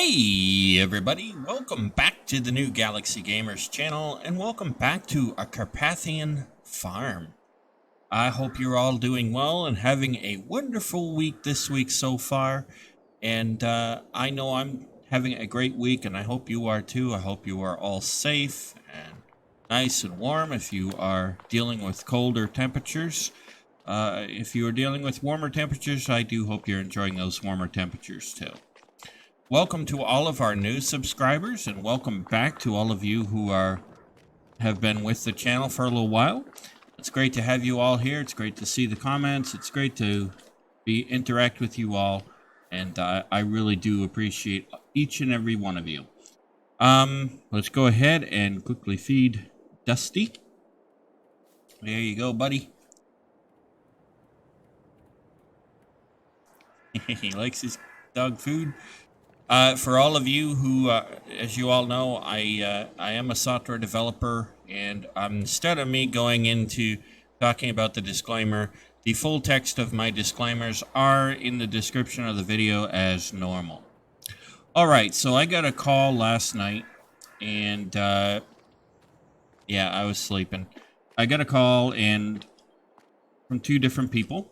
Hey everybody, welcome back to the new Galaxy Gamers channel and welcome back to our Carpathian farm. I hope you're all doing well and having a wonderful week this week so far. And I know I'm having a great week and I hope you are too. I hope you are all safe and nice and warm if you are dealing with colder temperatures. If you are dealing with warmer temperatures, I do hope you're enjoying those warmer temperatures too. Welcome to all of our new subscribers, and welcome back to all of you who have been with the channel for a little while. It's great to have you all here. It's great to see the comments. It's great to interact with you all, and I really do appreciate each and every one of you. Let's go ahead and quickly feed Dusty. There you go, buddy. He likes his dog food. For all of you who, as you all know, I am a software developer, and instead of me going into talking about the disclaimer, the full text of my disclaimers are in the description of the video as normal. Alright, so I got a call last night, and yeah, I was sleeping. I got a call from two different people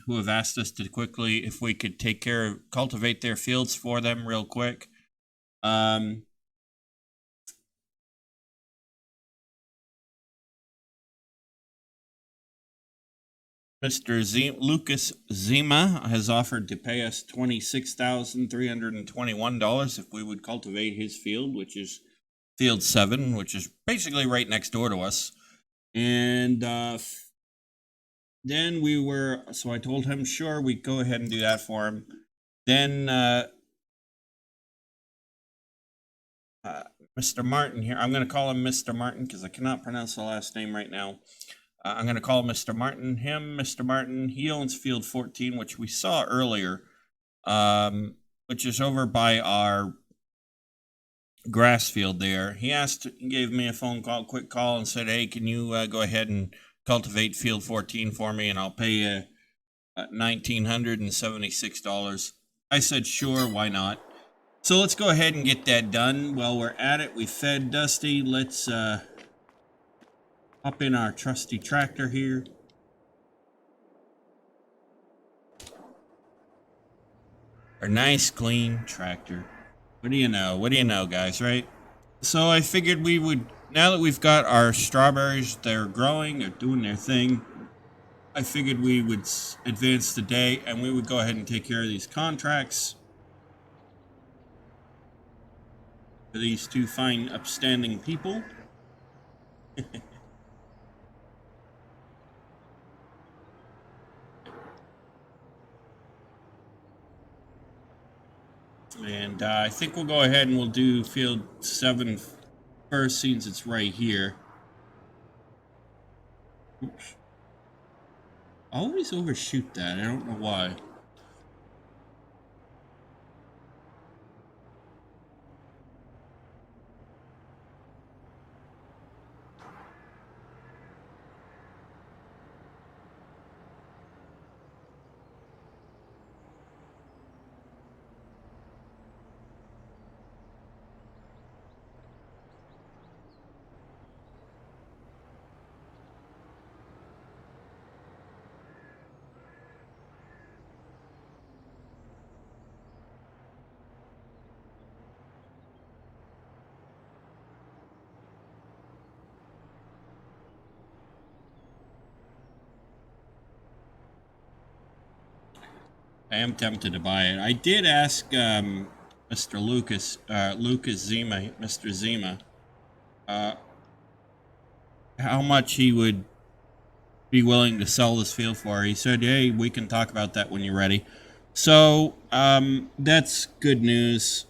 who have asked us to quickly, if we could cultivate their fields for them real quick. Mr. Lucas Zima has offered to pay us $26,321 if we would cultivate his field, which is field 7, which is basically right next door to us. And then so I told him, sure, we'd go ahead and do that for him. Then Mr. Martin here, I'm going to call him Mr. Martin because I cannot pronounce the last name right now. I'm going to call Mr. Martin Mr. Martin. He owns field 14, which we saw earlier, which is over by our grass field there. He gave me a quick call and said, hey, can you go ahead and cultivate field 14 for me, and I'll pay you $1,976. I said, sure, why not? So let's go ahead and get that done. While we're at it, we fed Dusty. Let's hop in our trusty tractor here. Our nice, clean tractor. What do you know, guys, right? So I figured we would, now that we've got our strawberries, they're growing, they're doing their thing, I figured we would advance the day and we would go ahead and take care of these contracts for these two fine, upstanding people. And I think we'll go ahead and we'll do field 7 first, since it's right here. Oops. I always overshoot that. I don't know why. I am tempted to buy it. I did ask Mr. Lucas Zima, Mr. Zima, how much he would be willing to sell this field for. He said, hey, we can talk about that when you're ready. So that's good news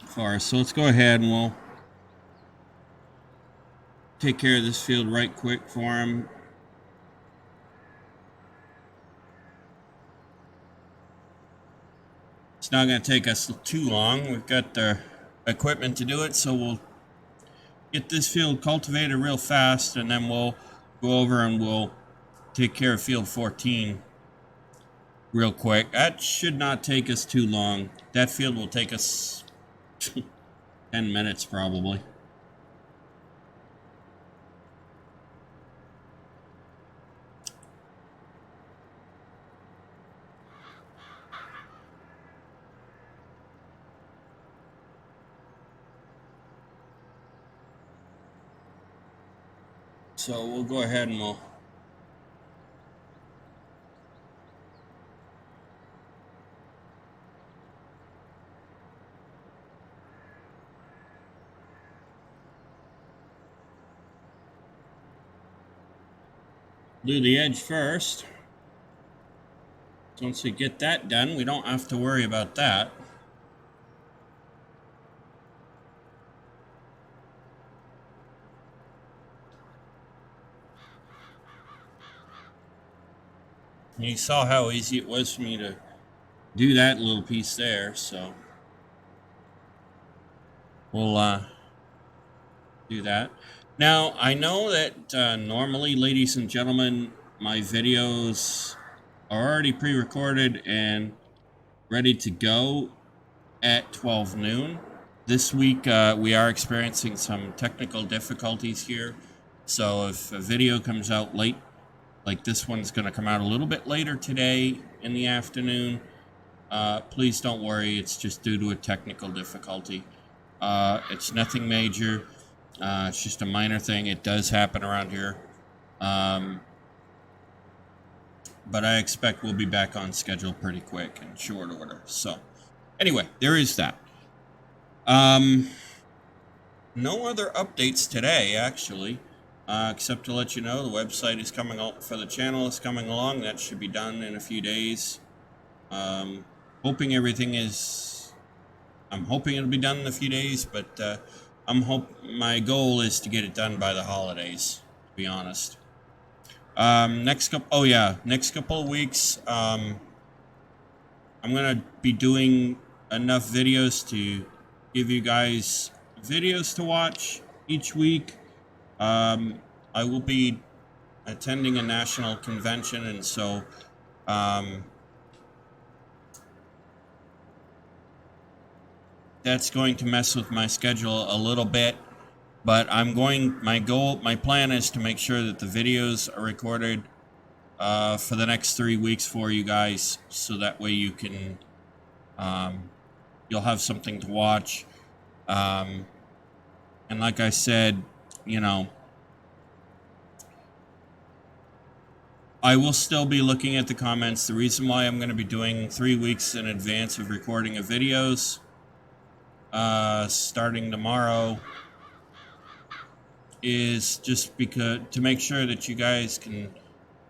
for us. So let's go ahead and we'll take care of this field right quick for him. It's not going to take us too long. We've got the equipment to do it, so we'll get this field cultivated real fast, and then we'll go over and we'll take care of field 14 real quick. That should not take us too long. That field will take us 10 minutes probably. So we'll go ahead and we'll do the edge first. Once we get that done, we don't have to worry about that. And you saw how easy it was for me to do that little piece there, so we'll do that. Now, I know that normally, ladies and gentlemen, my videos are already pre-recorded and ready to go at 12 noon. This week, we are experiencing some technical difficulties here, so if a video comes out late, like this one's going to come out a little bit later today in the afternoon, please don't worry, it's just due to a technical difficulty. It's nothing major. It's just a minor thing. It does happen around here. But I expect we'll be back on schedule pretty quick in short order. So, anyway, there is that. No other updates today, actually, except to let you know the website is coming out for the channel is coming along. That should be done in a few days. Hoping everything is... I'm hoping it'll be done in a few days, but my goal is to get it done by the holidays, to be honest. Next couple of weeks, I'm gonna be doing enough videos to give you guys videos to watch each week. I will be attending a national convention, and so that's going to mess with my schedule a little bit, but my plan is to make sure that the videos are recorded for the next 3 weeks for you guys, so that way you can, you'll have something to watch. And like I said, you know, I will still be looking at the comments. The reason why I'm going to be doing 3 weeks in advance of recording of videos, starting tomorrow, is just because to make sure that you guys can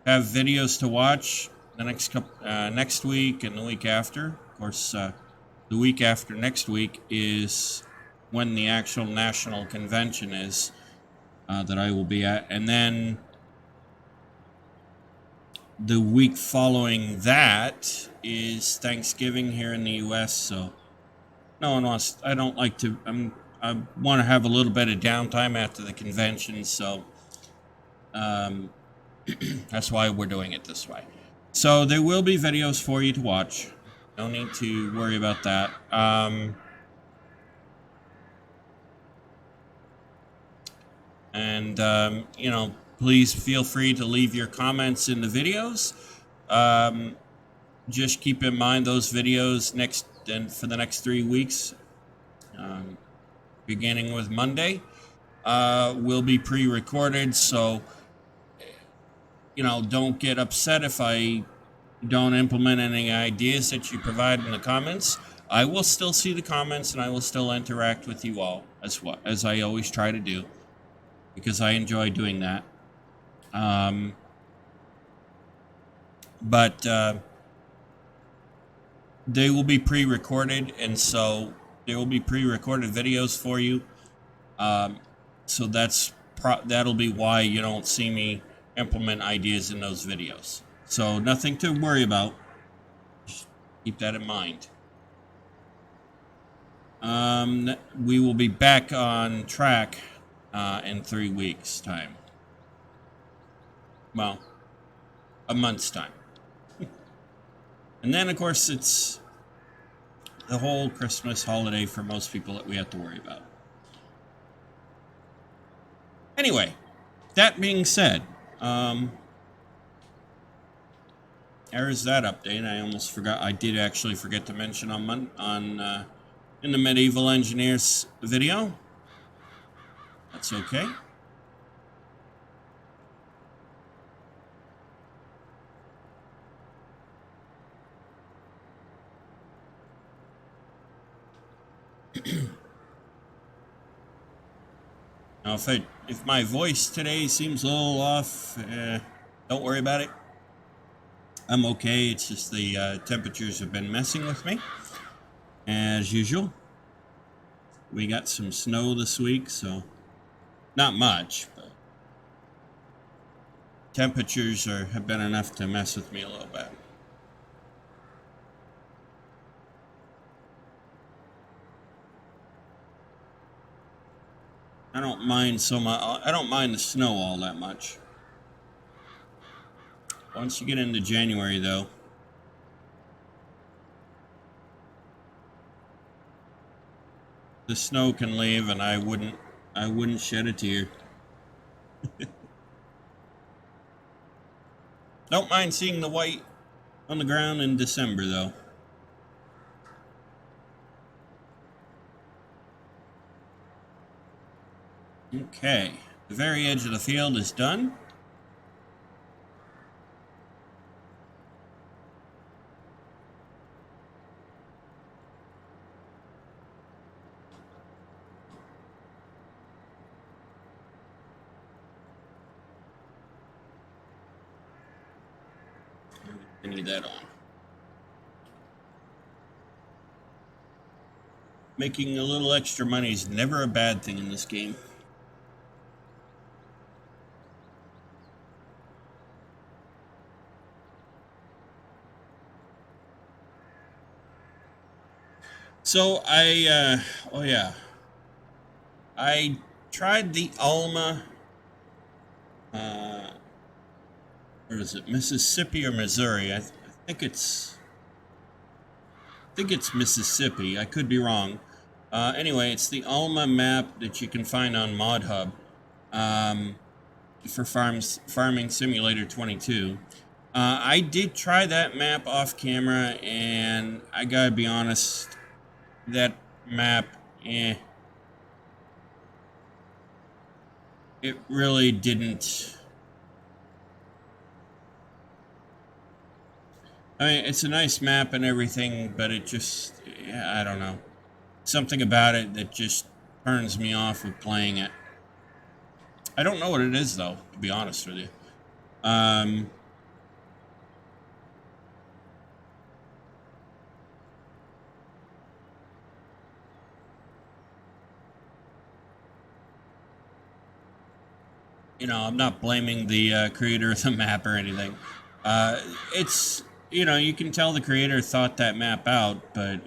have videos to watch the next week and the week after. Of course, the week after next week is when the actual national convention is that I will be at, and then the week following that is Thanksgiving here in the U.S. So no one wants. I don't like to. I want to have a little bit of downtime after the convention, so that's why we're doing it this way. So there will be videos for you to watch. No need to worry about that. You know, please feel free to leave your comments in the videos. Just keep in mind those videos for the next 3 weeks, beginning with Monday, will be pre-recorded. So, you know, don't get upset if I don't implement any ideas that you provide in the comments. I will still see the comments and I will still interact with you all as I always try to do, because I enjoy doing that. But they will be pre-recorded, and so there will be pre-recorded videos for you. So that'll be why you don't see me implement ideas in those videos. So nothing to worry about. Just keep that in mind. We will be back on track in 3 weeks' time. Well, a month's time. And then, of course, it's the whole Christmas holiday for most people that we have to worry about. Anyway, that being said, there's that update. I almost forgot. I did actually forget to mention in the Medieval Engineers video. That's okay. Now, if my voice today seems a little off, don't worry about it. I'm okay. It's just the temperatures have been messing with me, as usual. We got some snow this week, so not much, but temperatures have been enough to mess with me a little bit. I don't mind so much. I don't mind the snow all that much. Once you get into January, though, the snow can leave, and I wouldn't shed a tear. Don't mind seeing the white on the ground in December, though. Okay, the very edge of the field is done. Continue that on. Making a little extra money is never a bad thing in this game. So I tried the Alma, where is it, Mississippi or Missouri? I think it's Mississippi. I could be wrong. Anyway, it's the Alma map that you can find on ModHub for Farming Simulator 22. I did try that map off camera, and I gotta be honest, that map, it really didn't. I mean, it's a nice map and everything, but it just, I don't know. Something about it that just turns me off of playing it. I don't know what it is, though, to be honest with you. You know, I'm not blaming the creator of the map or anything. It's, you know, you can tell the creator thought that map out, but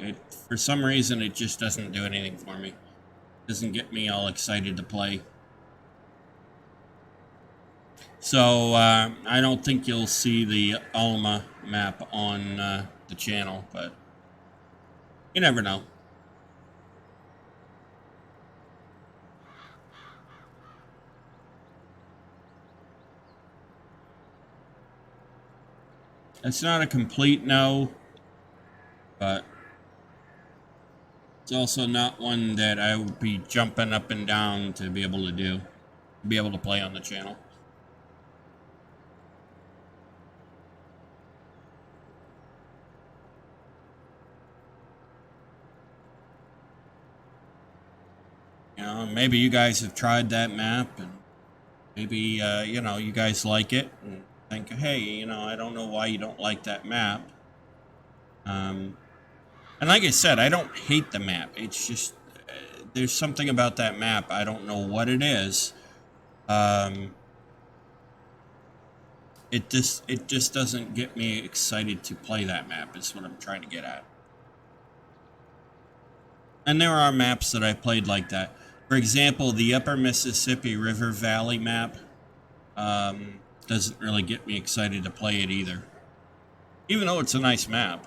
for some reason it just doesn't do anything for me. It doesn't get me all excited to play. So I don't think you'll see the Alma map on the channel, but you never know. It's not a complete no, but it's also not one that I would be jumping up and down to be able to do, be able to play on the channel. You know, maybe you guys have tried that map, and maybe, you know, you guys like it, and think, hey, you know, I don't know why you don't like that map. And like I said, I don't hate the map. It's just, there's something about that map. I don't know what it is. It just doesn't get me excited to play that map, is what I'm trying to get at. And there are maps that I played like that. For example, the Upper Mississippi River Valley map doesn't really get me excited to play it either. even though it's a nice map.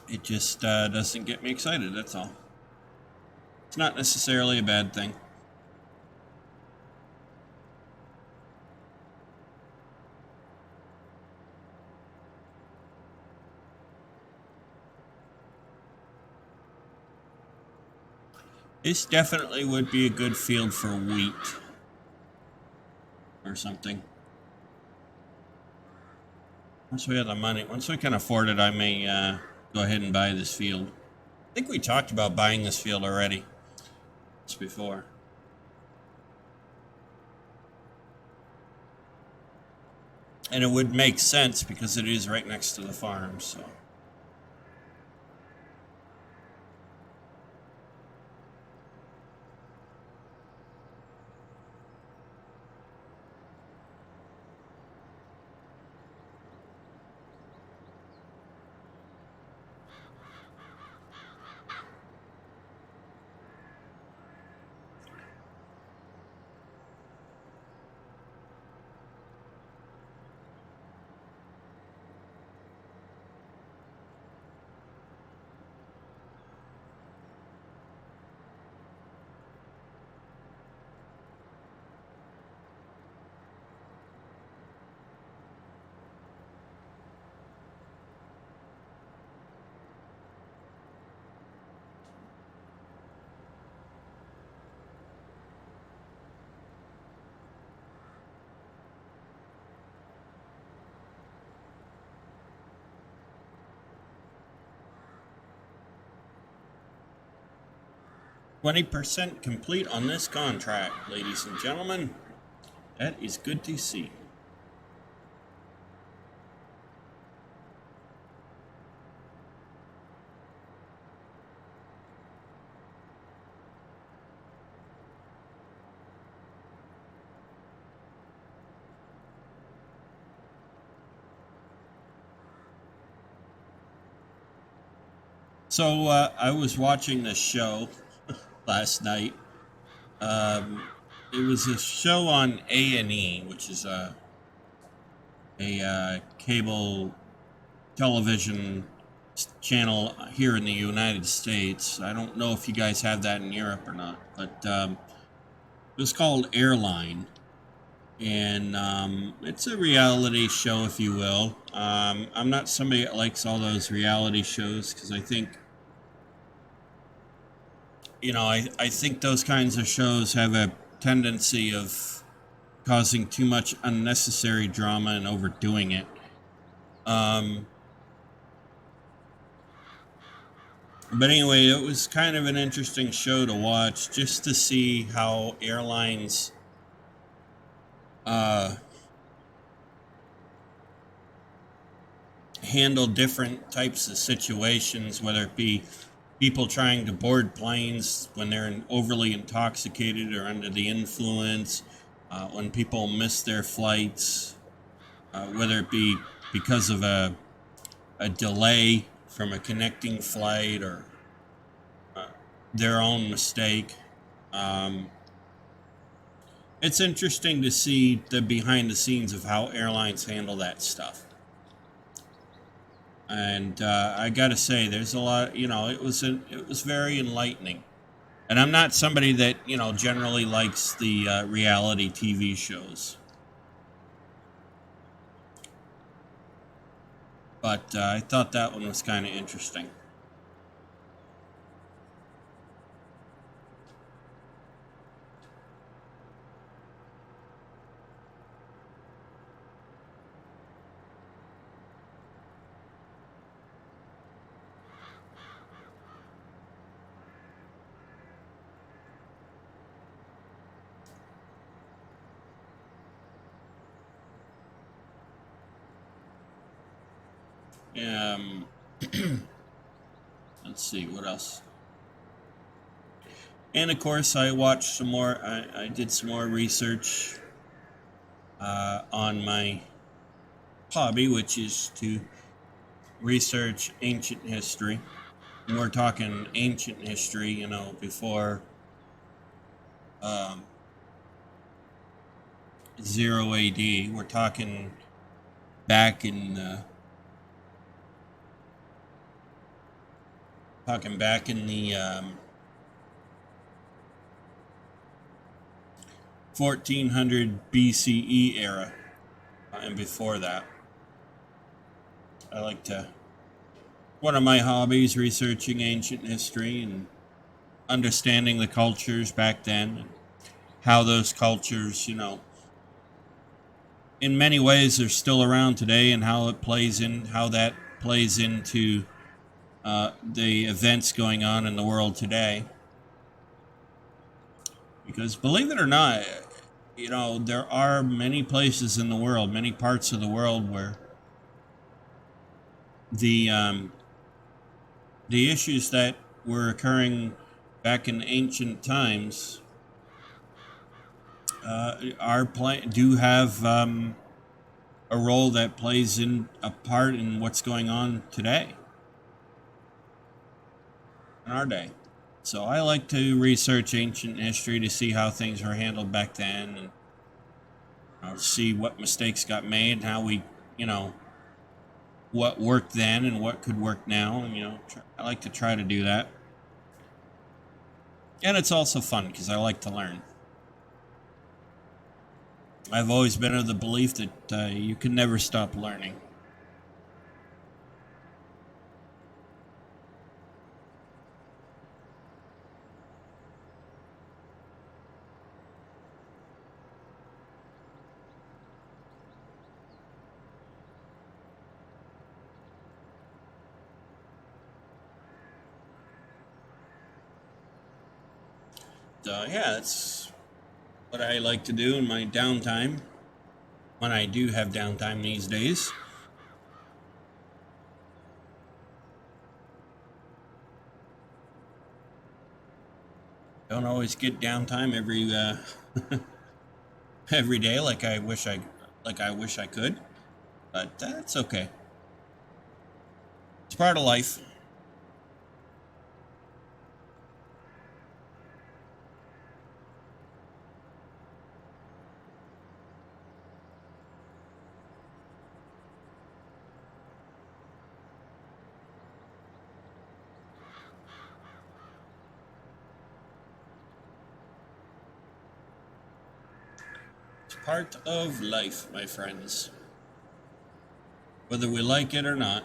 It just doesn't get me excited, that's all. It's not necessarily a bad thing. This definitely would be a good field for wheat or something. Once we have the money, once we can afford it, I may go ahead and buy this field. I think we talked about buying this field already. It's before. And it would make sense because it is right next to the farm, so. 20% complete on this contract, ladies and gentlemen. That is good to see. So I was watching this show last night. It was a show on A&E, which is a cable television channel here in the United States. I don't know if you guys have that in Europe or not, but it was called Airline. And it's a reality show, if you will. I'm not somebody that likes all those reality shows because I think, I think those kinds of shows have a tendency of causing too much unnecessary drama and overdoing it. But anyway, it was kind of an interesting show to watch just to see how airlines handle different types of situations, whether it be people trying to board planes when they're overly intoxicated or under the influence, when people miss their flights, whether it be because of a delay from a connecting flight or their own mistake. It's interesting to see the behind the scenes of how airlines handle that stuff. And I got to say, there's a lot. It was very enlightening. And I'm not somebody that generally likes the reality TV shows, but I thought that one was kind of interesting. Um, let's see what else. And of course, I watched some more. I did some more research on my hobby, which is to research ancient history. And we're talking ancient history, before 0 AD. We're talking back in 1400 BCE era, and before that. I like to. One of my hobbies, researching ancient history and understanding the cultures back then, and how those cultures, in many ways are still around today, and how that plays into the events going on in the world today. Because believe it or not, there are many places in the world, many parts of the world where the the issues that were occurring back in ancient times do have a role that plays in a part in what's going on today in our day. So I like to research ancient history to see how things were handled back then, and see what mistakes got made, and how we, you know, what worked then and what could work now. And I like to try to do that. And it's also fun because I like to learn. I've always been of the belief that you can never stop learning. Yeah, that's what I like to do in my downtime, when I do have downtime these days. Don't always get downtime every day like I wish I could, but that's okay. It's part of life. It's part of life, my friends, whether we like it or not.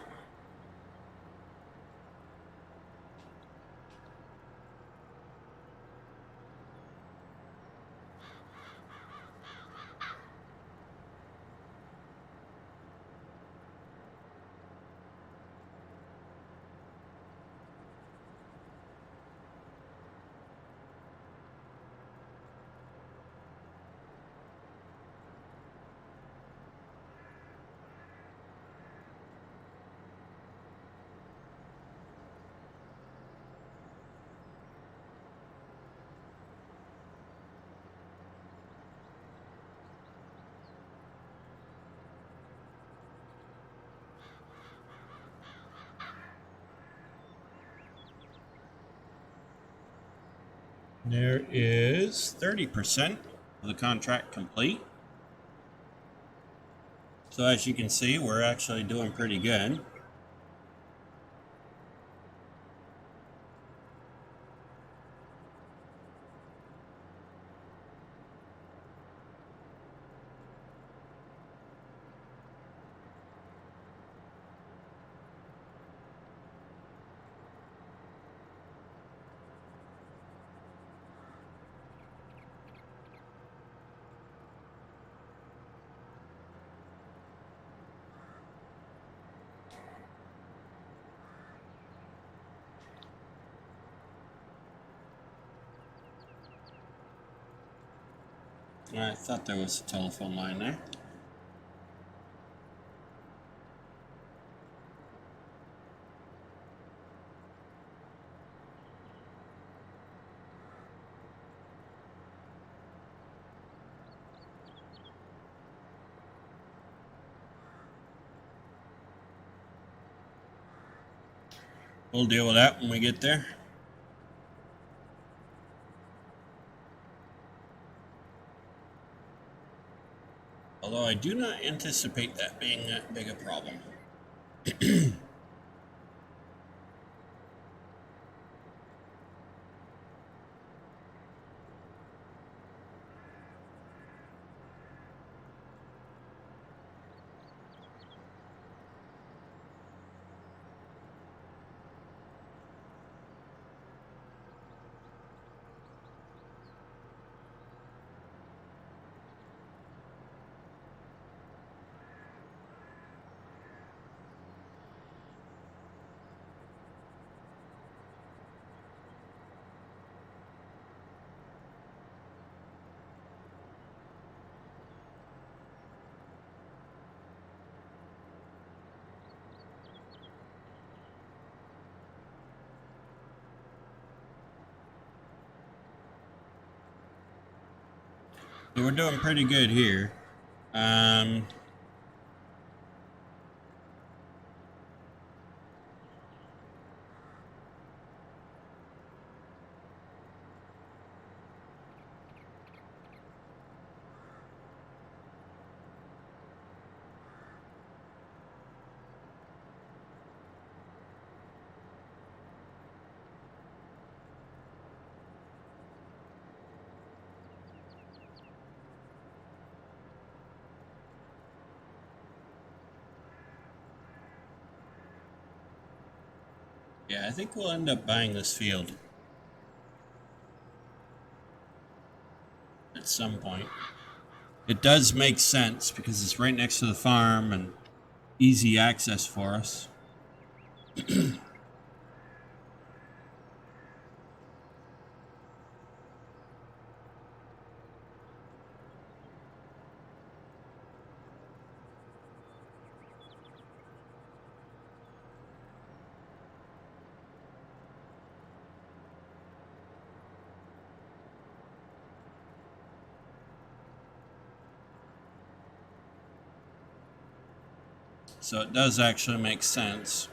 There is 30% of the contract complete. So as you can see, we're actually doing pretty good. I thought there was a telephone line there. We'll deal with that when we get there. I do not anticipate that being that big a problem. So we're doing pretty good here. Um, yeah, I think we'll end up buying this field at some point. It does make sense because it's right next to the farm and easy access for us. So it does actually make sense.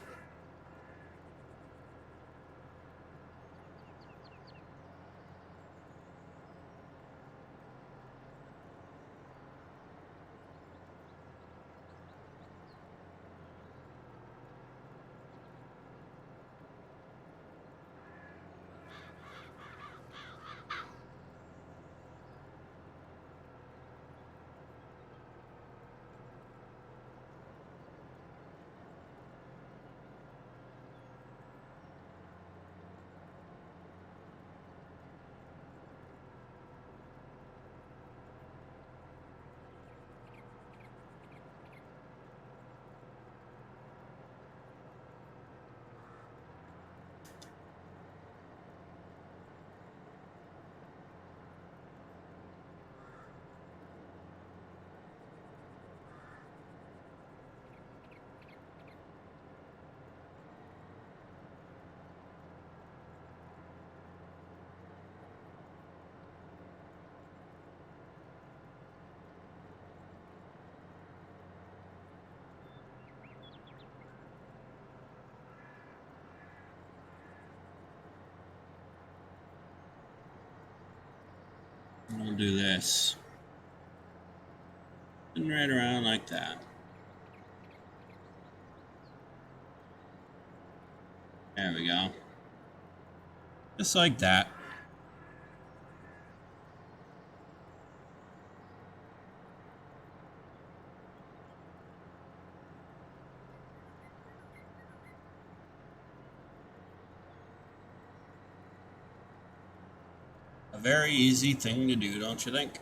We'll do this. And right around like that. There we go. Just like that. A very easy thing to do, don't you think?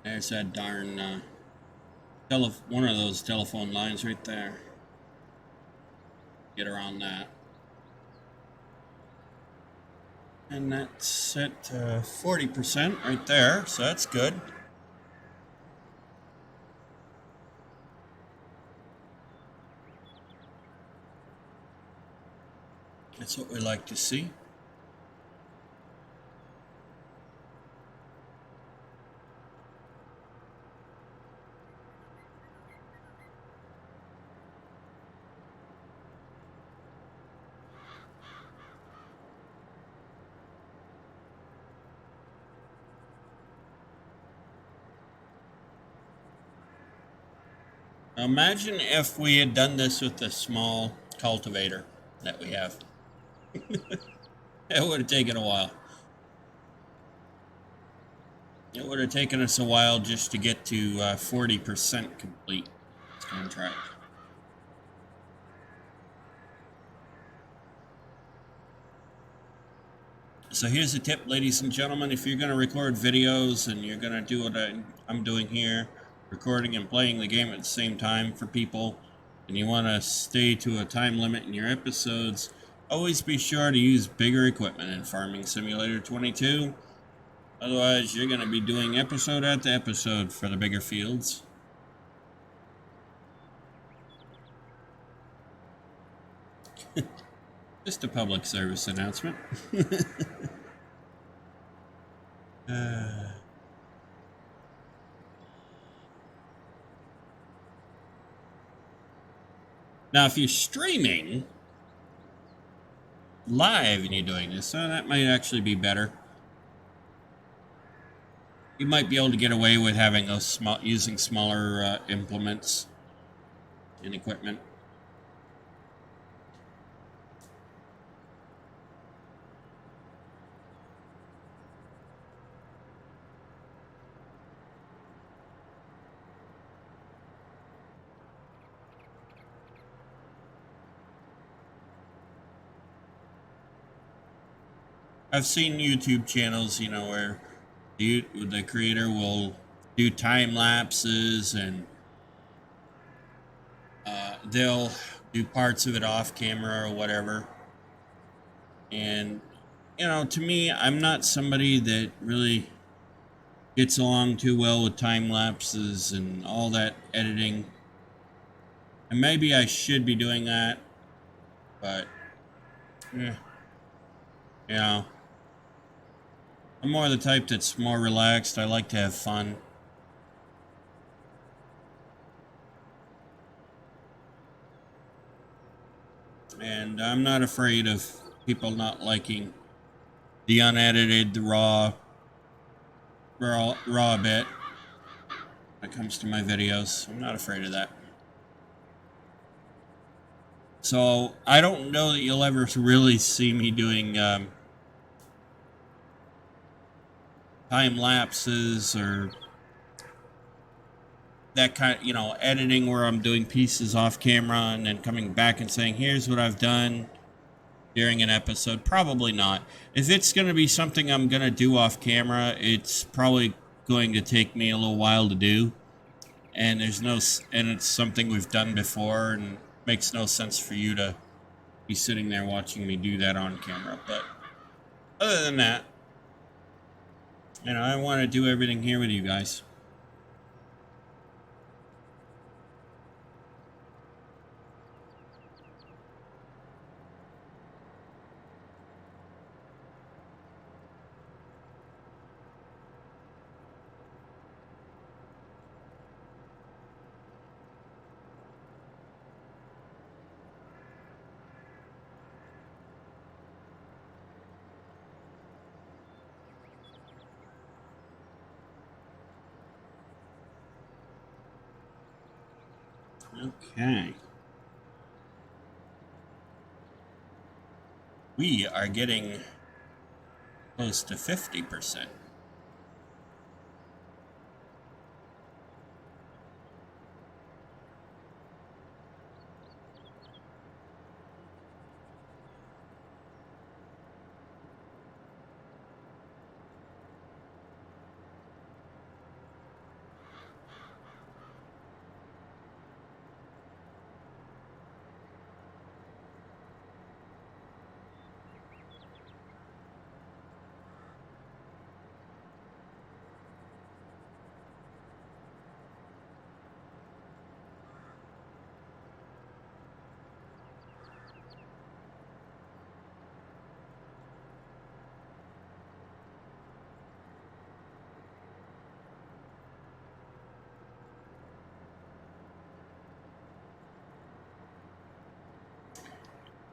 There's that darn one of those telephone lines right there. Get around that. And that's at 40% right there, so that's good. That's what we like to see. Now imagine if we had done this with the small cultivator that we have. It would have taken a while. It would have taken us a while just to get to 40% complete this contract. So here's a tip, ladies and gentlemen. If you're going to record videos and you're going to do what I'm doing here, recording and playing the game at the same time for people, and you want to stay to a time limit in your episodes, always be sure to use bigger equipment in Farming Simulator 22. Otherwise, you're going to be doing episode after episode for the bigger fields. Just a public service announcement. Now, if you're streaming live and you're doing this, that might actually be better. You might be able to get away with having those using smaller implements and equipment. I've seen YouTube channels, where the creator will do time lapses and they'll do parts of it off camera or whatever. And, to me, I'm not somebody that really gets along too well with time lapses and all that editing. And maybe I should be doing that, but, I'm more the type that's more relaxed. I like to have fun. And I'm not afraid of people not liking the unedited, the raw bit when it comes to my videos. I'm not afraid of that. So I don't know that you'll ever really see me doing time lapses or that kind of, editing where I'm doing pieces off camera and then coming back and saying, here's what I've done during an episode. Probably not. If it's going to be something I'm going to do off camera, it's probably going to take me a little while to do. And it's something we've done before and it makes no sense for you to be sitting there watching me do that on camera. But other than that, I want to do everything here with you guys. Okay. We are getting close to 50%.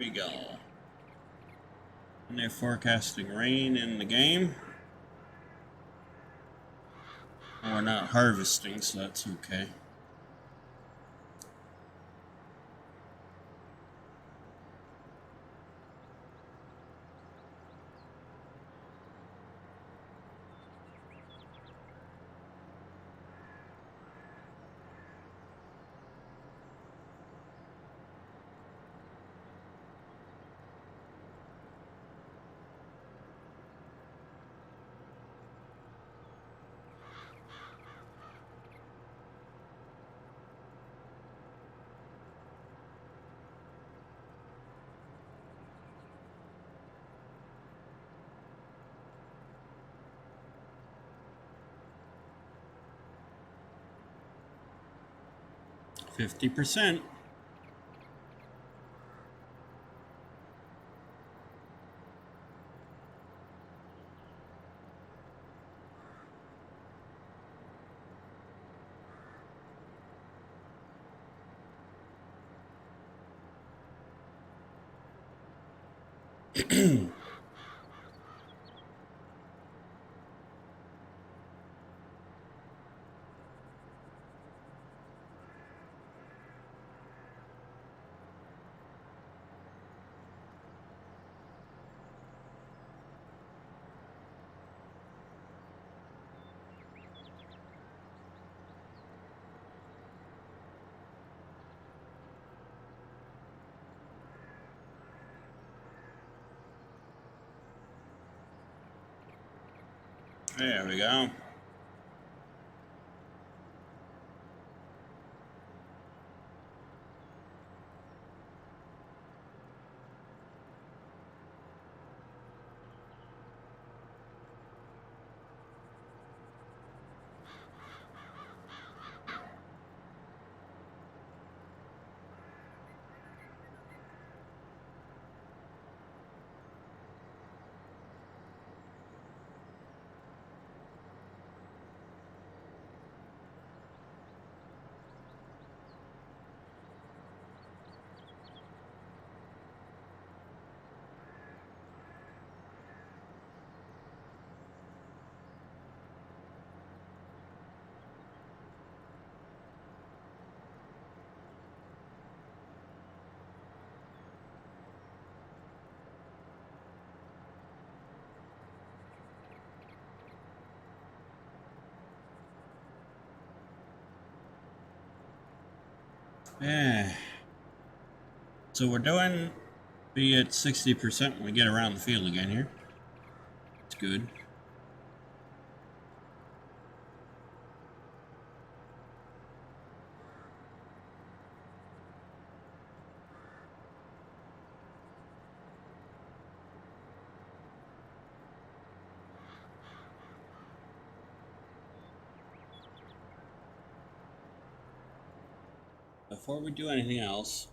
we go. And they're forecasting rain in the game. We're not harvesting, so that's okay. %. There we go. Yeah. So we're doing be at 60% when we get around the field again here. It's good. Before we do anything else,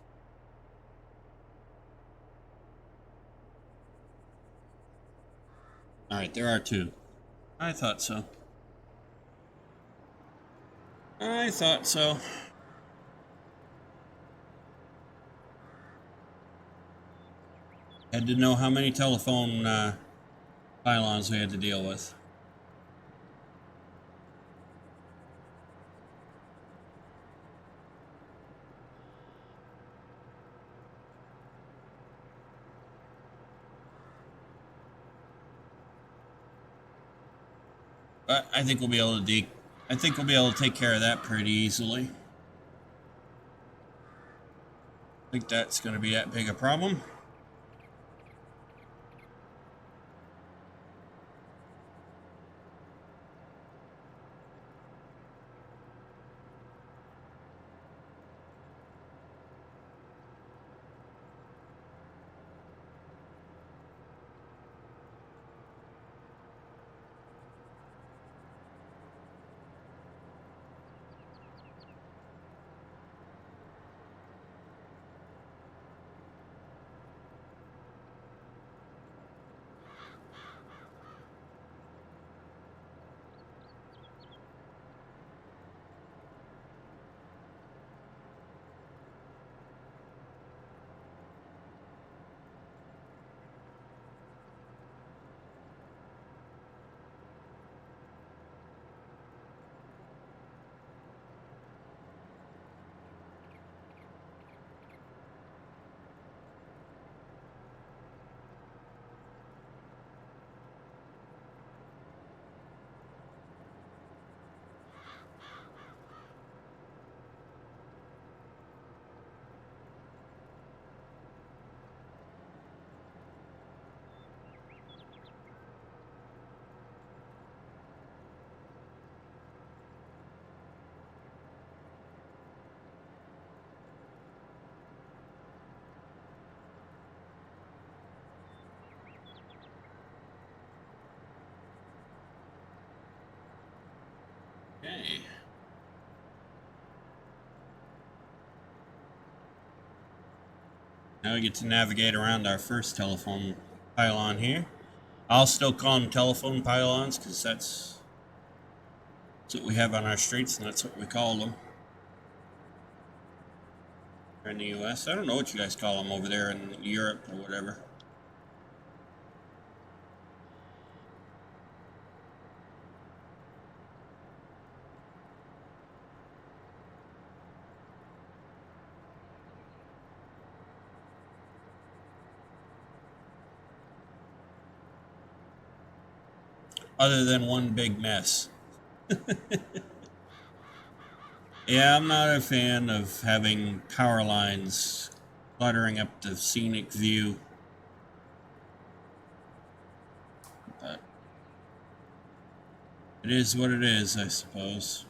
all right, there are 2. I thought so. I thought so. Had to know how many telephone pylons we had to deal with. But I think we'll be able to take care of that pretty easily. I think that's going to be that big a problem. Okay. Now we get to navigate around our first telephone pylon here. I'll still call them telephone pylons because that's what we have on our streets and that's what we call them here in the US. I don't know what you guys call them over there in Europe or whatever. Other than one big mess. Yeah, I'm not a fan of having power lines cluttering up the scenic view. But it is what it is, I suppose.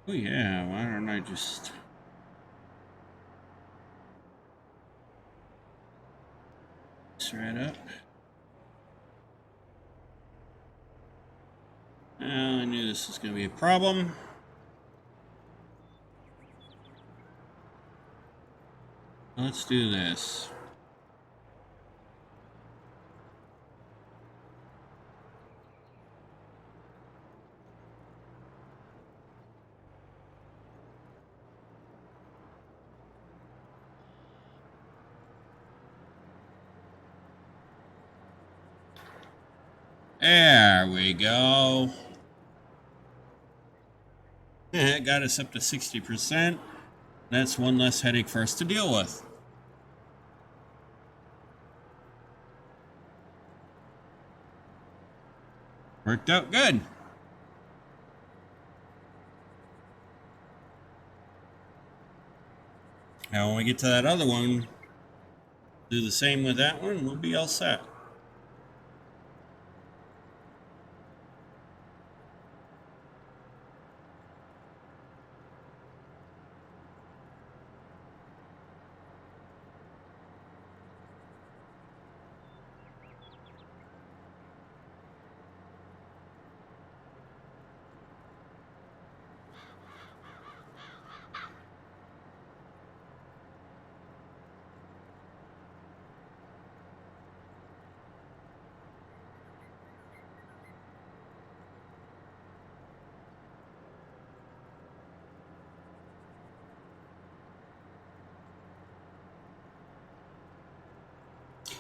Oh yeah, why don't I just... right up. Well, I knew this was going to be a problem. Let's do this. There we go. It got us up to 60%. That's one less headache for us to deal with. Worked out good. Now when we get to that other one, do the same with that one, we'll be all set.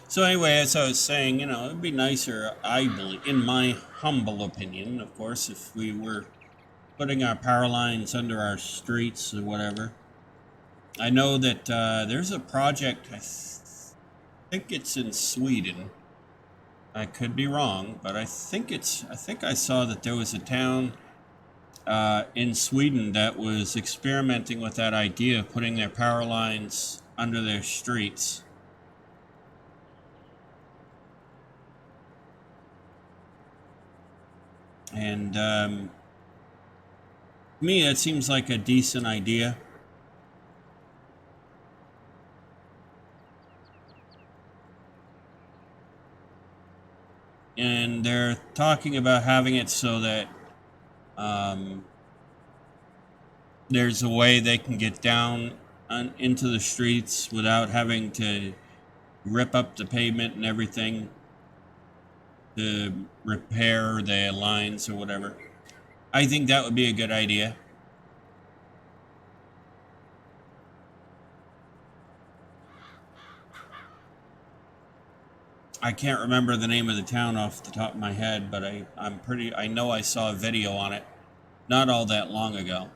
So anyway, as I was saying, it'd be nicer, I believe, in my humble opinion, of course, if we were putting our power lines under our streets or whatever. I know that there's a project, I think it's in Sweden. I could be wrong, but I think I saw that there was a town in Sweden that was experimenting with that idea of putting their power lines under their streets. And to me, it seems like a decent idea. And they're talking about having it so that there's a way they can get down into the streets without having to rip up the pavement and everything to repair the lines or whatever. I think that would be a good idea. I can't remember the name of the town off the top of my head, but I know I saw a video on it not all that long ago.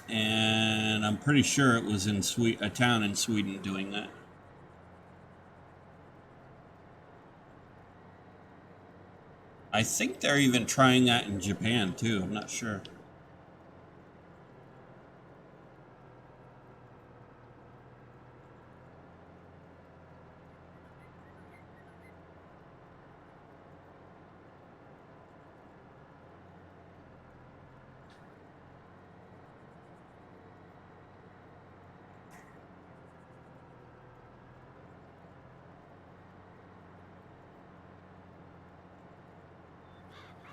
And I'm pretty sure it was in a town in Sweden doing that. I think they're even trying that in Japan too. I'm not sure.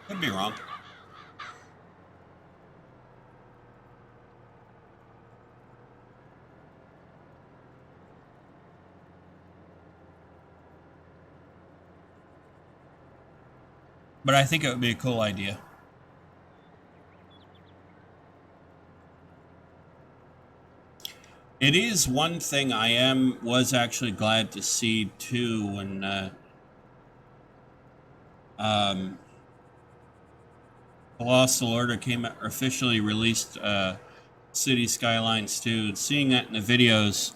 Could be wrong. But I think it would be a cool idea. It is one thing was actually glad to see too when um, Colossal Order came officially released City Skylines 2. Seeing that in the videos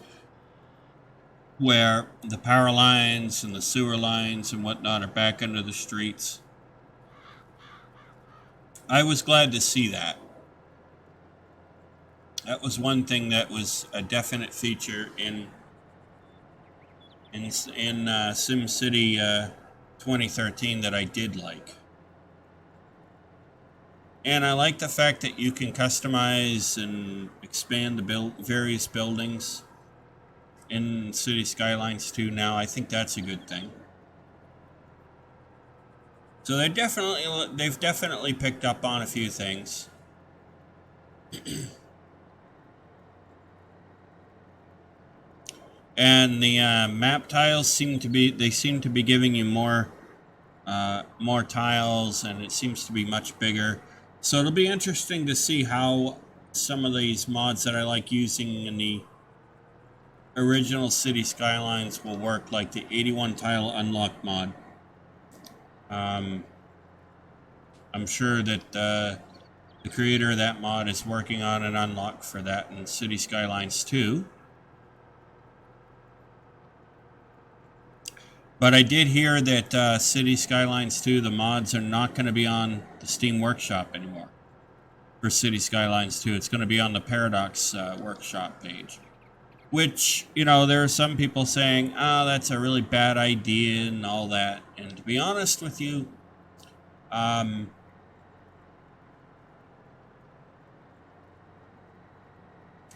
where the power lines and the sewer lines and whatnot are back under the streets, I was glad to see that. That was one thing that was a definite feature in SimCity 2013 that I did like. And I like the fact that you can customize and expand the various buildings in City Skylines 2 now. I think that's a good thing. So they've definitely picked up on a few things. And the map tiles seem to be giving you more tiles, and it seems to be much bigger. So it'll be interesting to see how some of these mods that I like using in the original City Skylines will work, like the 81 tile unlock mod. I'm sure that the creator of that mod is working on an unlock for that in City Skylines 2. But I did hear that City Skylines 2, the mods are not going to be on the Steam Workshop anymore. For City Skylines 2, it's going to be on the Paradox Workshop page. Which, you know, there are some people saying, oh, that's a really bad idea and all that. And to be honest with you, I'm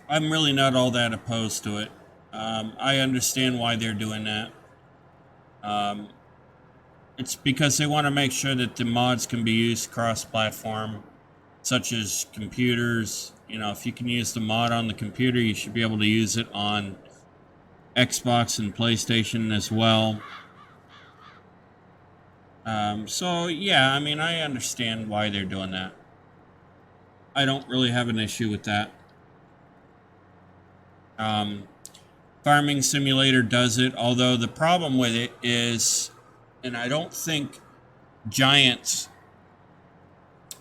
really not all that opposed to it. I understand why they're doing that. It's because they want to make sure that the mods can be used cross-platform, such as computers. You know, if you can use the mod on the computer, you should be able to use it on Xbox and PlayStation as well. So, yeah, I mean, I understand why they're doing that. I don't really have an issue with that. Farming Simulator does it, although the problem with it is, and I don't think Giants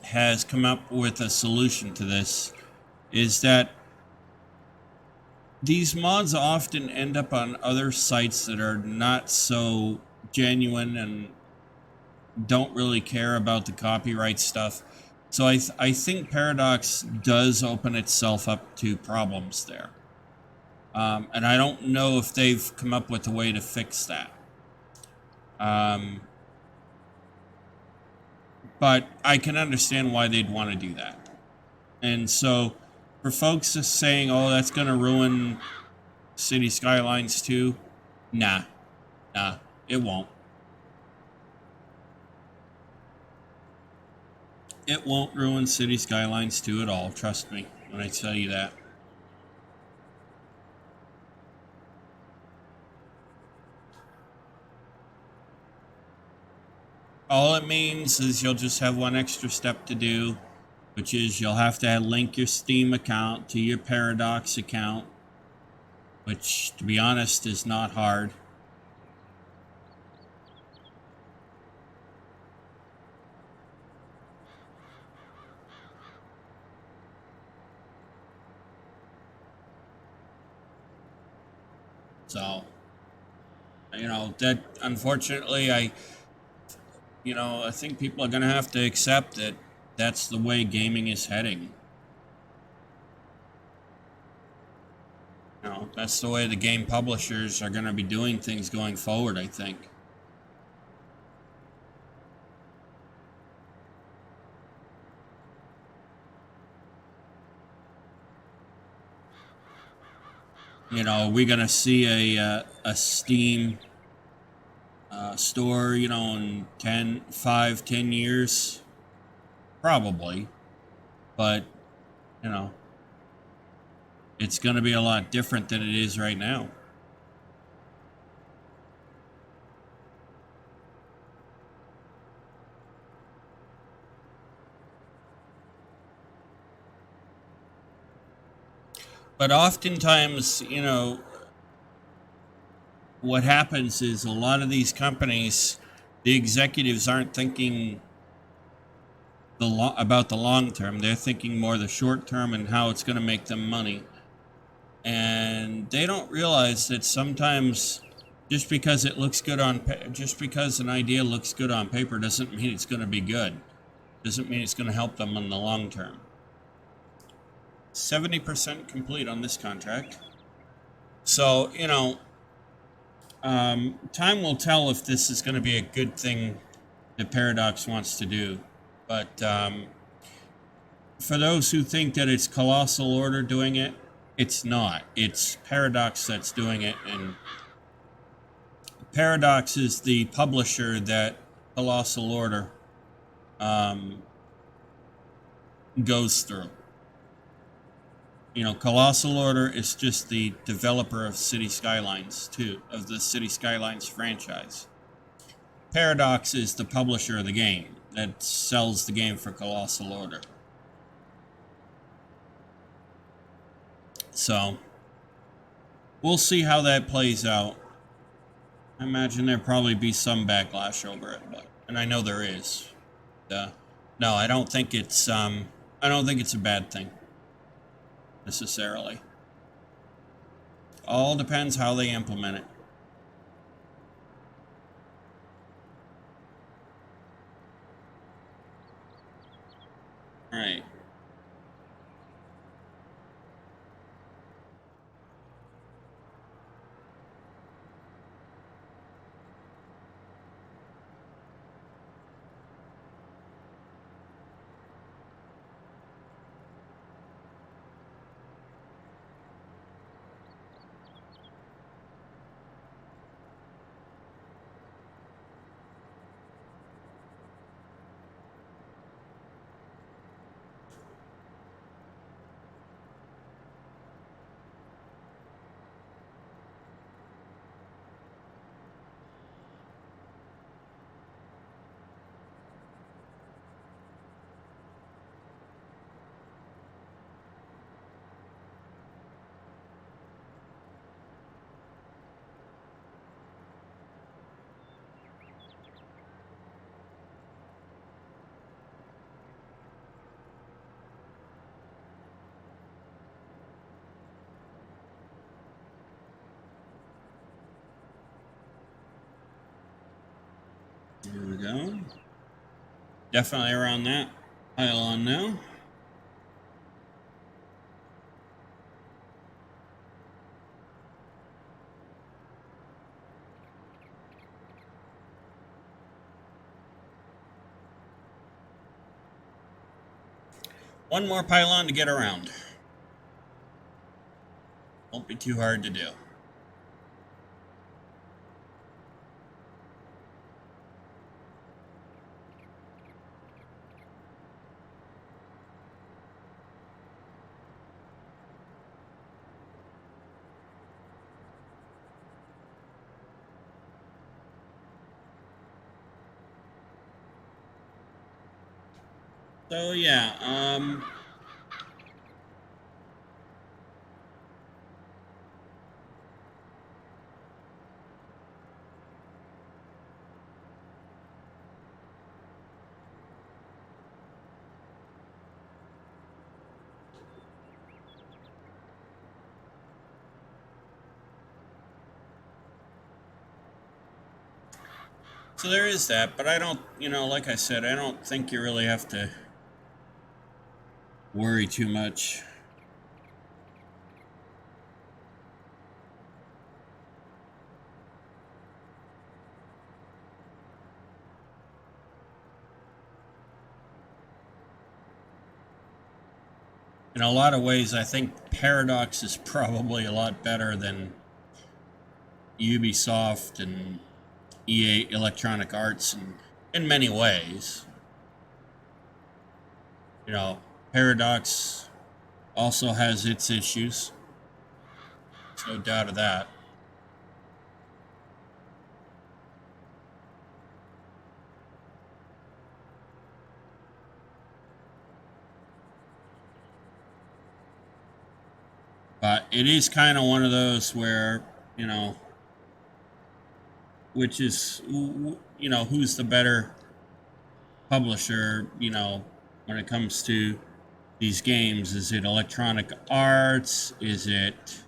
has come up with a solution to this, is that these mods often end up on other sites that are not so genuine and don't really care about the copyright stuff. So I think Paradox does open itself up to problems there. And I don't know if they've come up with a way to fix that. But I can understand why they'd want to do that. And so for folks just saying, oh, that's going to ruin City Skylines 2, nah, it won't. It won't ruin City Skylines 2 at all, trust me when I tell you that. All it means is you'll just have one extra step to do, which is you'll have to link your Steam account to your Paradox account, which, to be honest, is not hard. So, you know, that unfortunately, I think people are going to have to accept that that's the way gaming is heading. You know, that's the way the game publishers are going to be doing things going forward, I think. You know, we're going to see a Steam store, you know, in 10 years. Probably. But, you know, it's going to be a lot different than it is right now. But oftentimes, you know, what happens is a lot of these companies, the executives aren't thinking about the long term. They're thinking more the short term and how it's going to make them money. And they don't realize that sometimes just because it looks good just because an idea looks good on paper doesn't mean it's going to be good. Doesn't mean it's going to help them in the long term. 70% complete on this contract. So, you know, time will tell if this is going to be a good thing that Paradox wants to do. But for those who think that it's Colossal Order doing it, it's not. It's Paradox that's doing it, and Paradox is the publisher that Colossal Order goes through. You know, Colossal Order is just the developer of City Skylines, too, of the City Skylines franchise. Paradox is the publisher of the game that sells the game for Colossal Order. So, we'll see how that plays out. I imagine there'll probably be some backlash over it, and I know there is. No, I don't think it's a bad thing necessarily. All depends how they implement it. All right. Here we go. Definitely around that pile on now. One more pylon to get around. Won't be too hard to do. So yeah, so there is that, but I don't, you know, like I said, I don't think you really have to worry too much. In a lot of ways, I think Paradox is probably a lot better than Ubisoft and EA Electronic Arts in many ways. You know, Paradox also has its issues. There's no doubt of that. But it is kind of one of those where, you know, which is, you know, who's the better publisher, you know, when it comes to these games? Is it Electronic Arts? Is it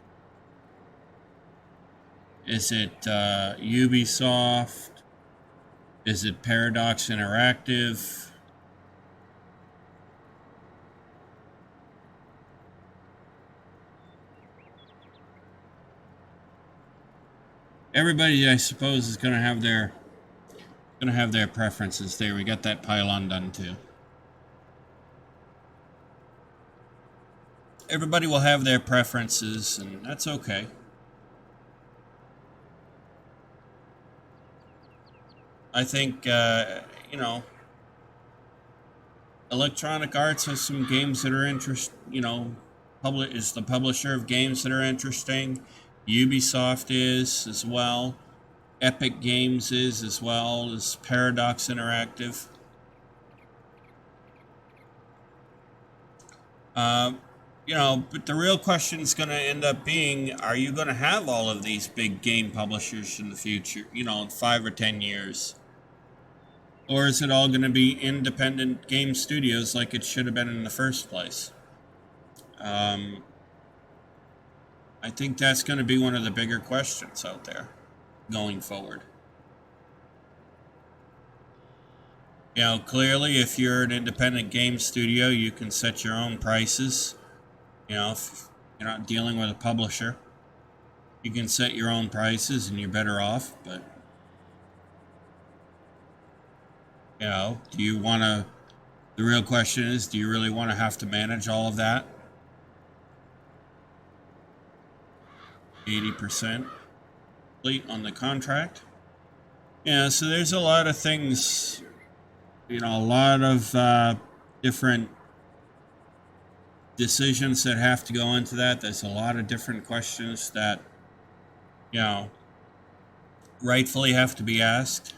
Ubisoft? Is it Paradox Interactive? Everybody, I suppose, is gonna have their preferences. There, we got that pylon done too. Everybody will have their preferences, and that's okay. I think you know, Electronic Arts has some games that are you know, is the publisher of games that are interesting. Ubisoft is as well. Epic Games is as well as Paradox Interactive. Um, you know, but the real question is going to end up being: are you going to have all of these big game publishers in the future? You know, in 5 or 10 years, or is it all going to be independent game studios like it should have been in the first place? Um, I think that's going to be one of the bigger questions out there going forward. You know, clearly, if you're an independent game studio, you can set your own prices. You know, if you're not dealing with a publisher, you can set your own prices and you're better off. But, you know, do you want to, the real question is, do you really want to have to manage all of that? 80% complete on the contract? Yeah, so there's a lot of things, you know, a lot of different decisions that have to go into that. There's a lot of different questions that, you know, rightfully have to be asked.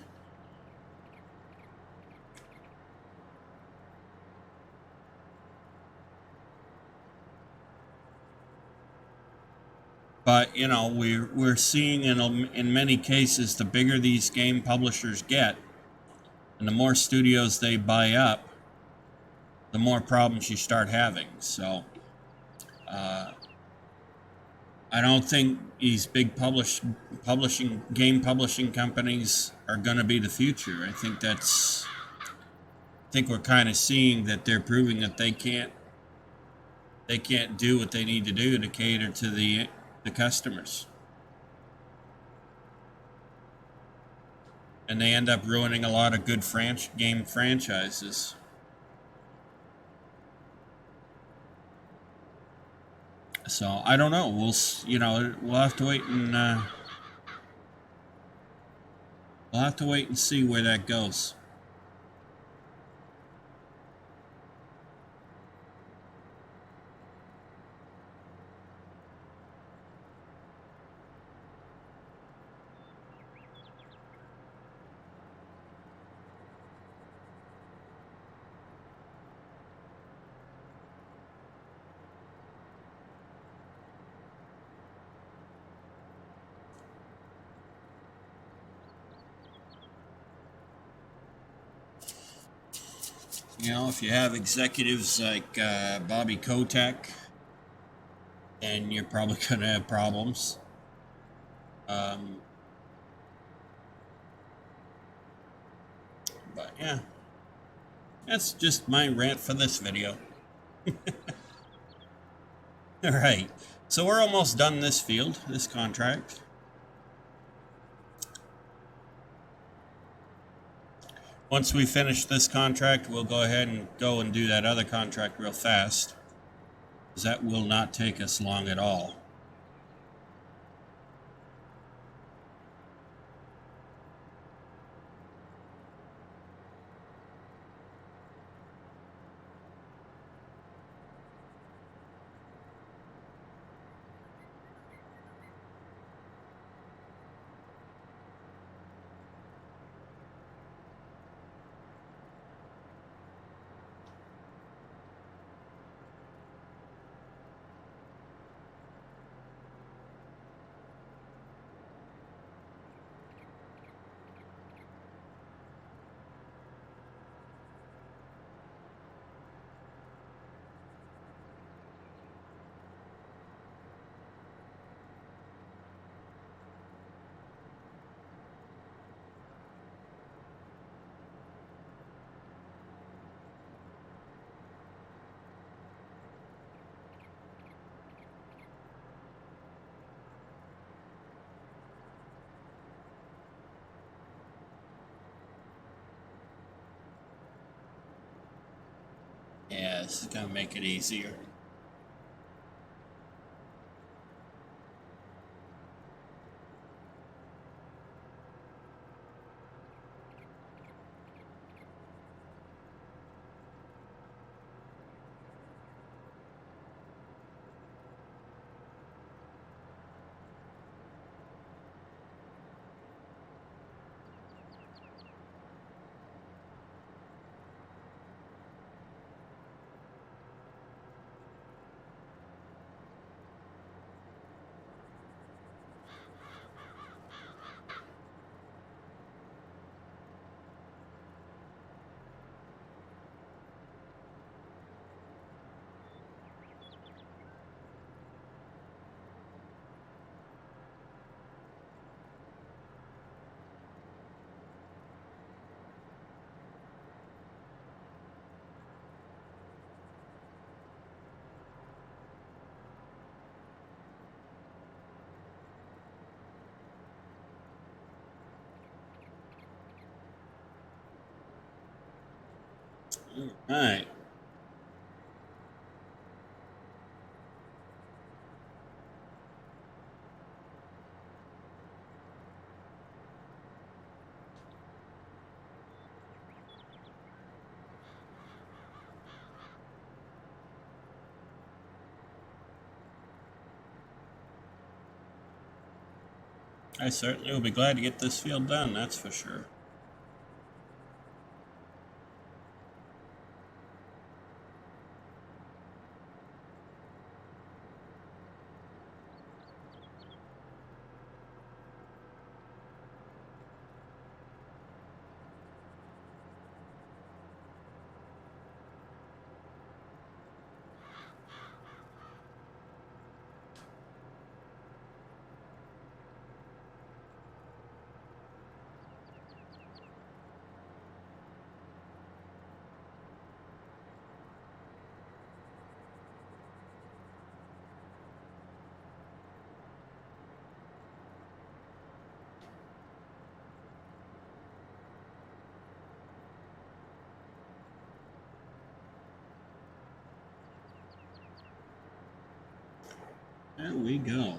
But you know, we're seeing in many cases, the bigger these game publishers get, and the more studios they buy up, the more problems you start having. So uh, I don't think these big publishing game publishing companies are going to be the future. I think we're kind of seeing that they're proving that they can't do what they need to do to cater to the customers, and they end up ruining a lot of good game franchises. So I don't know. We'll have to wait and see where that goes. You know, if you have executives like Bobby Kotick, then you're probably going to have problems. Um, but yeah, that's just my rant for this video. All right, so we're almost done this contract. Once we finish this contract, we'll go ahead and go and do that other contract real fast, because that will not take us long at all. Yeah, this is gonna make it easier. All right. I certainly will be glad to get this field done, that's for sure. There we go.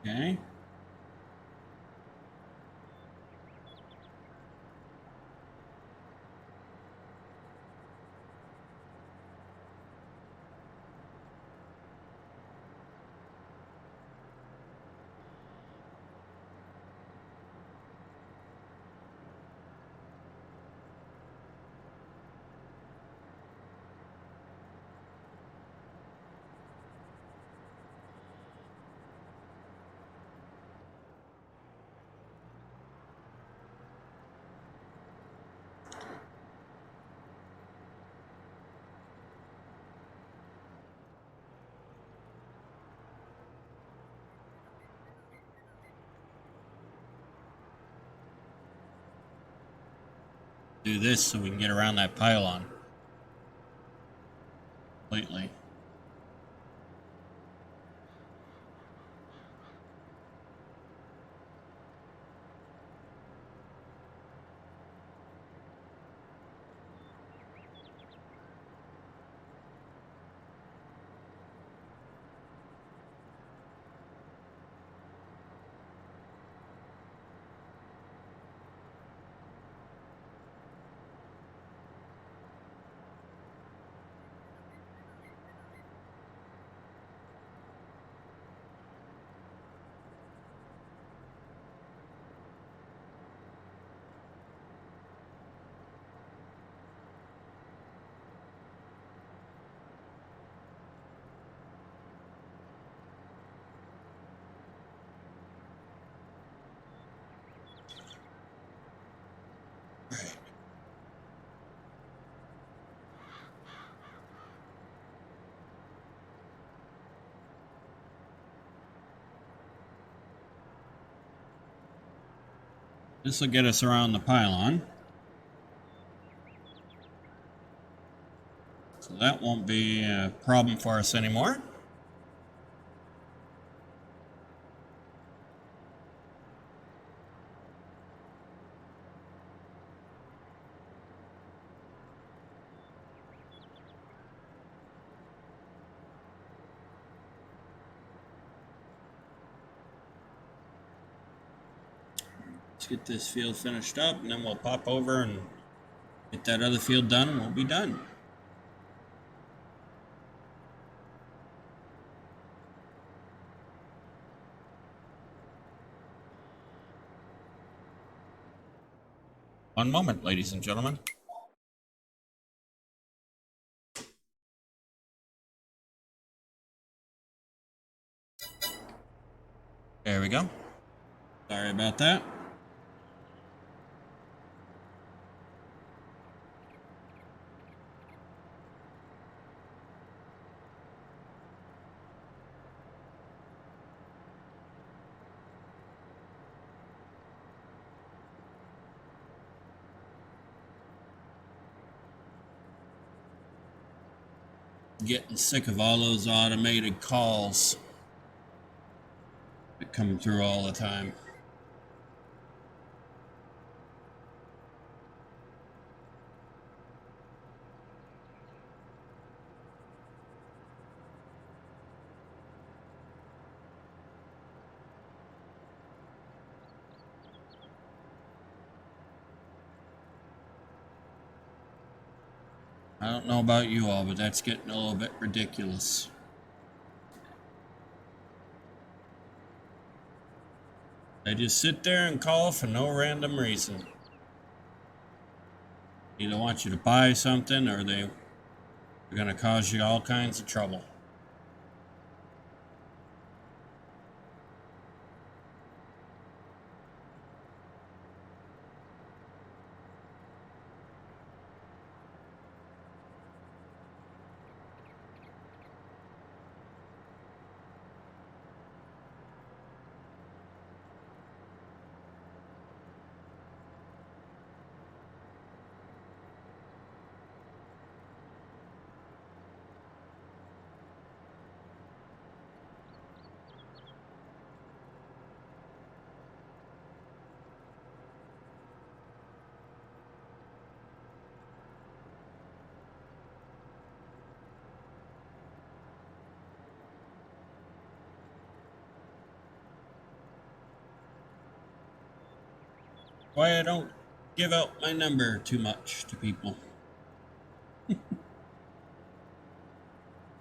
Okay. Do this so we can get around that pylon completely. This will get us around the pylon. So that won't be a problem for us anymore. Let's get this field finished up, and then we'll pop over and get that other field done, and we'll be done. One moment, ladies and gentlemen. There we go. Sorry about that. Getting sick of all those automated calls that come through all the time. I don't know about you all, but that's getting a little bit ridiculous. They just sit there and call for no random reason. Either want you to buy something or they're going to cause you all kinds of trouble. Why I don't give out my number too much to people.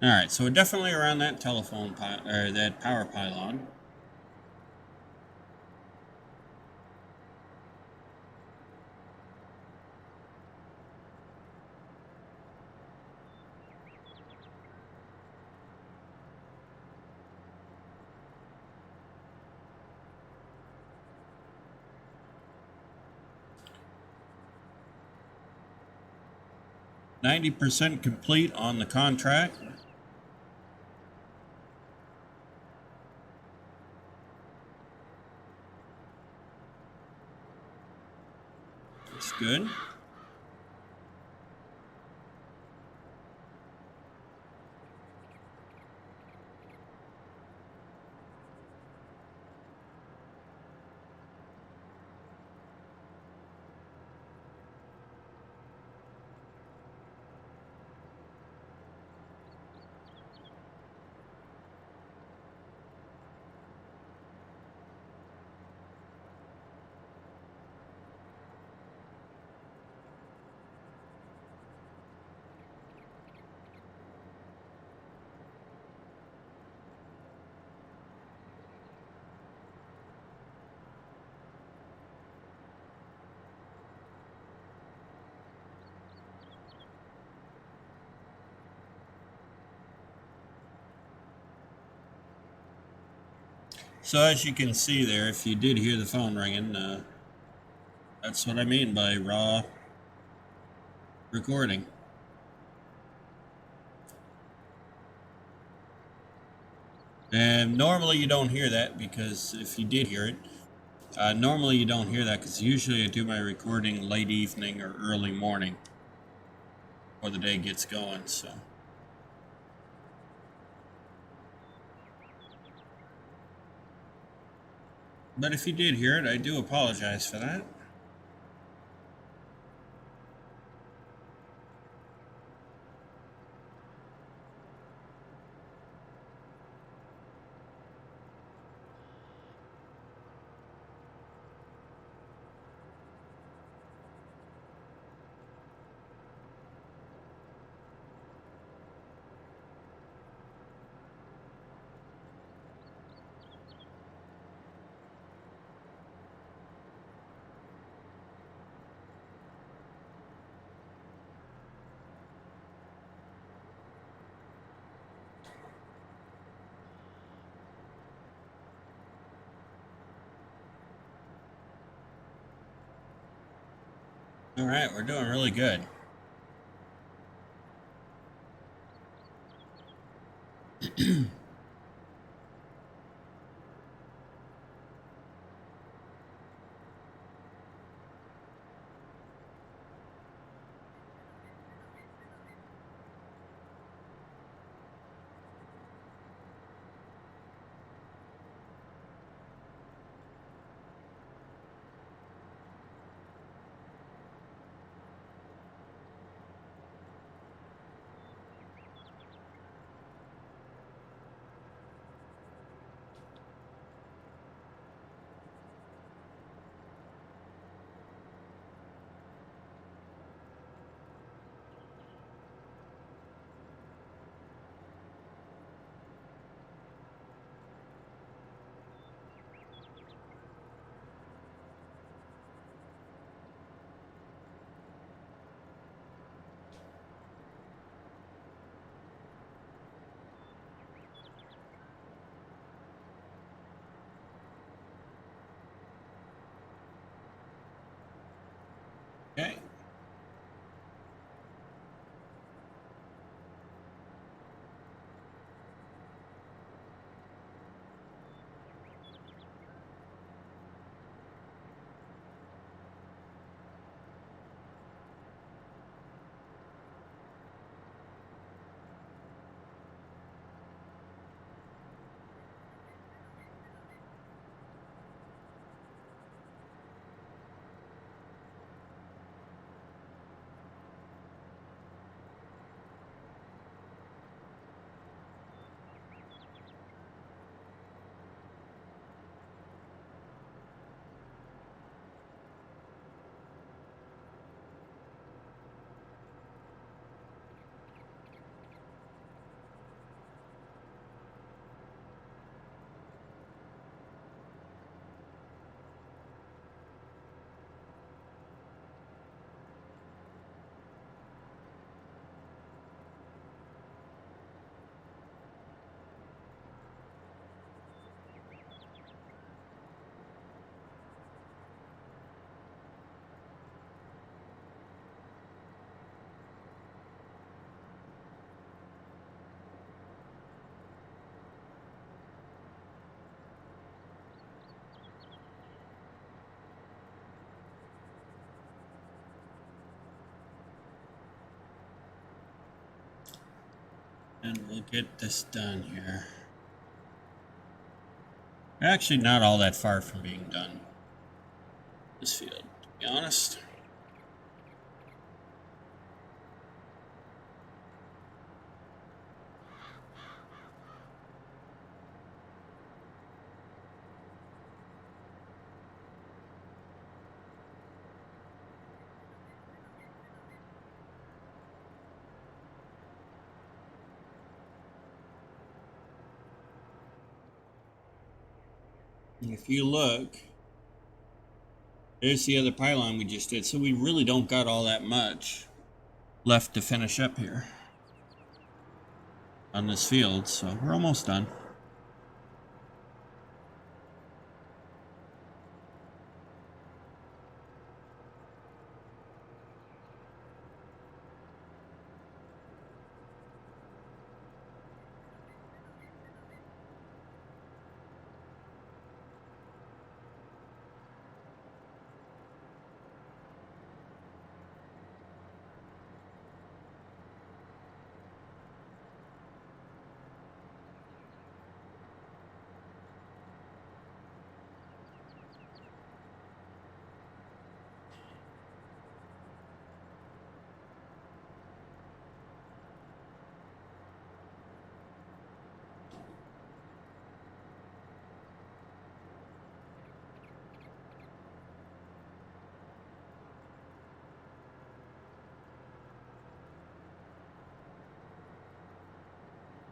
Alright, so we're definitely around that telephone or that power pylon. %90 complete on the contract. That's good. So as you can see there, if you did hear the phone ringing, that's what I mean by raw recording. And normally you don't hear that because if you did hear it, Normally you don't hear that because usually I do my recording late evening or early morning before the day gets going, so. But if you did hear it, I do apologize for that. All right, we're doing really good. Okay. And we'll get this done here. Actually, not all that far from being done. This field, to be honest. If you look, there's the other pylon we just did. So we really don't got all that much left to finish up here on this field. So we're almost done.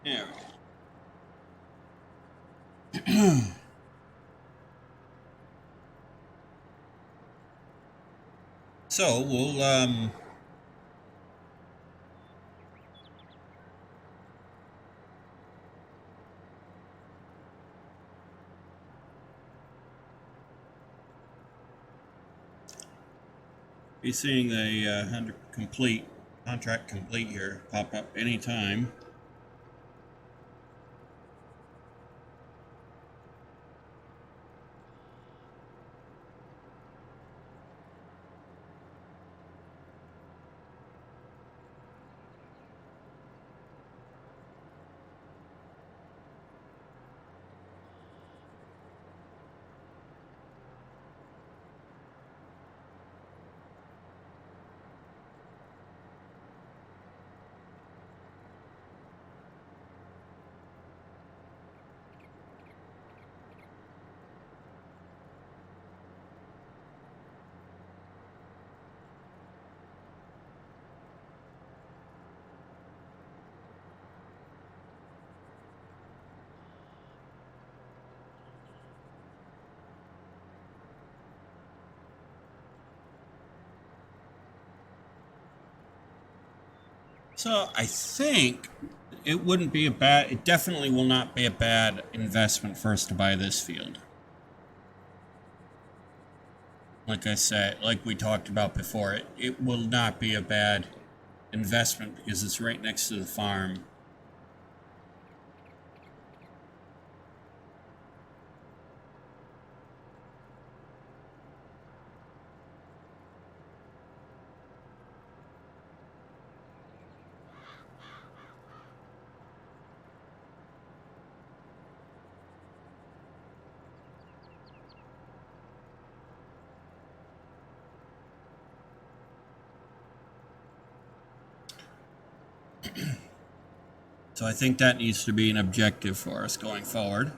There we go. So we'll be seeing the contract complete here pop up anytime. So I think it definitely will not be a bad investment for us to buy this field. Like I said, like we talked about before, it will not be a bad investment because it's right next to the farm. So I think that needs to be an objective for us going forward.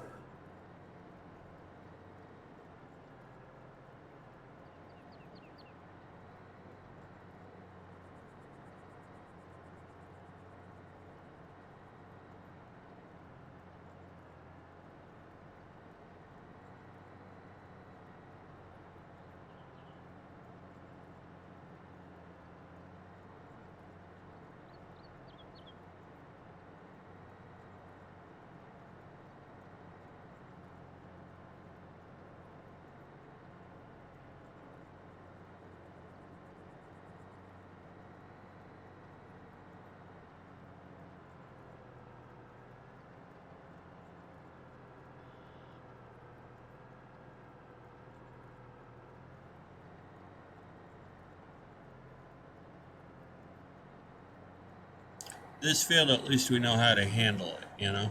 This field, at least we know how to handle it, you know?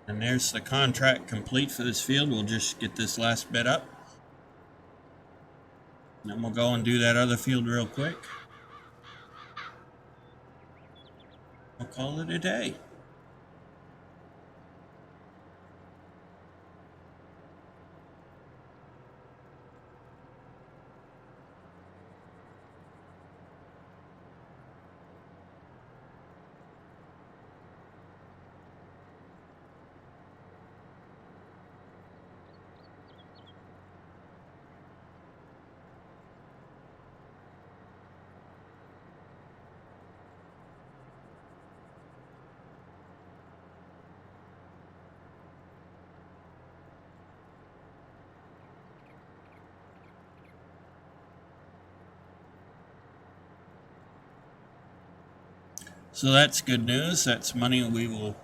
And there's the contract complete for this field. We'll just get this last bit up. And then we'll go and do that other field real quick. I'll call it a day. So that's good news. That's money we will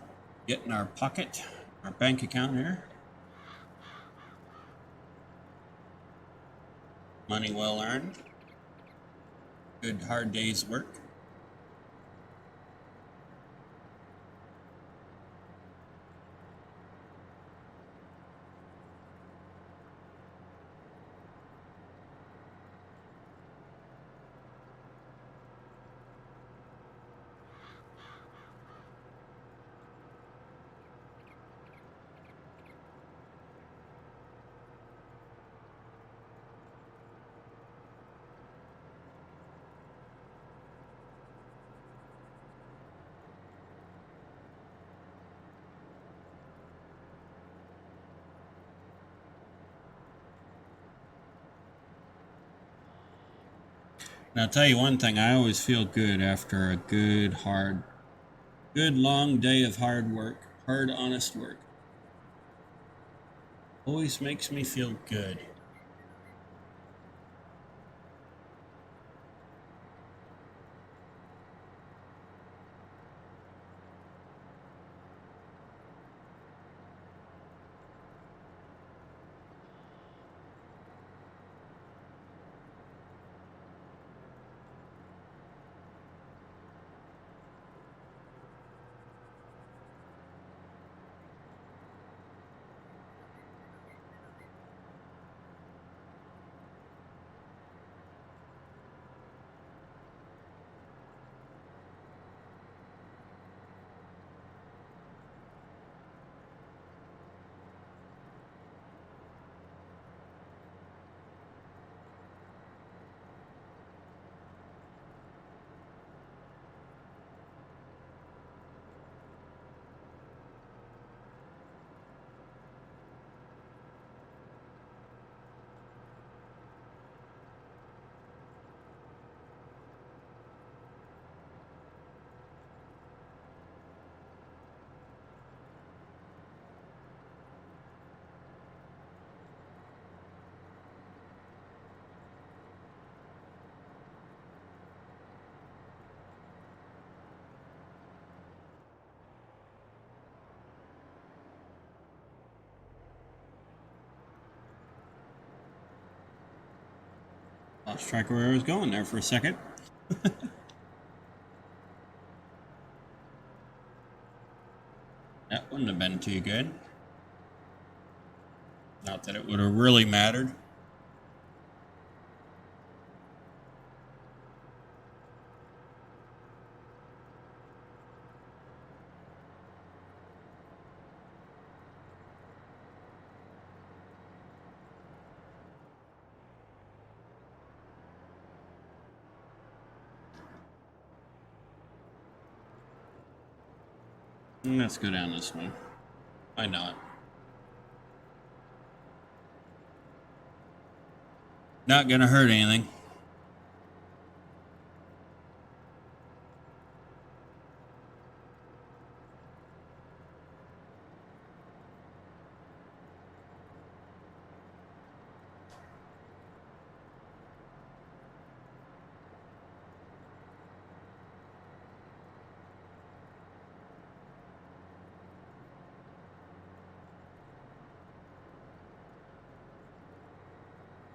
get in our pocket, our bank account here. Money well earned. Good hard day's work. And I'll tell you one thing, I always feel good after a good long day of hard work, hard, honest work. Always makes me feel good. Lost track of where I was going there for a second. That wouldn't have been too good. Not that it would have really mattered. Let's go down this one. Why not? Not gonna hurt anything.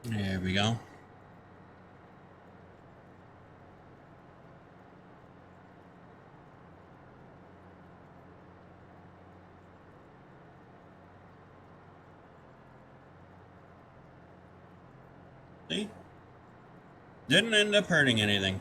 There we go. See? Didn't end up hurting anything.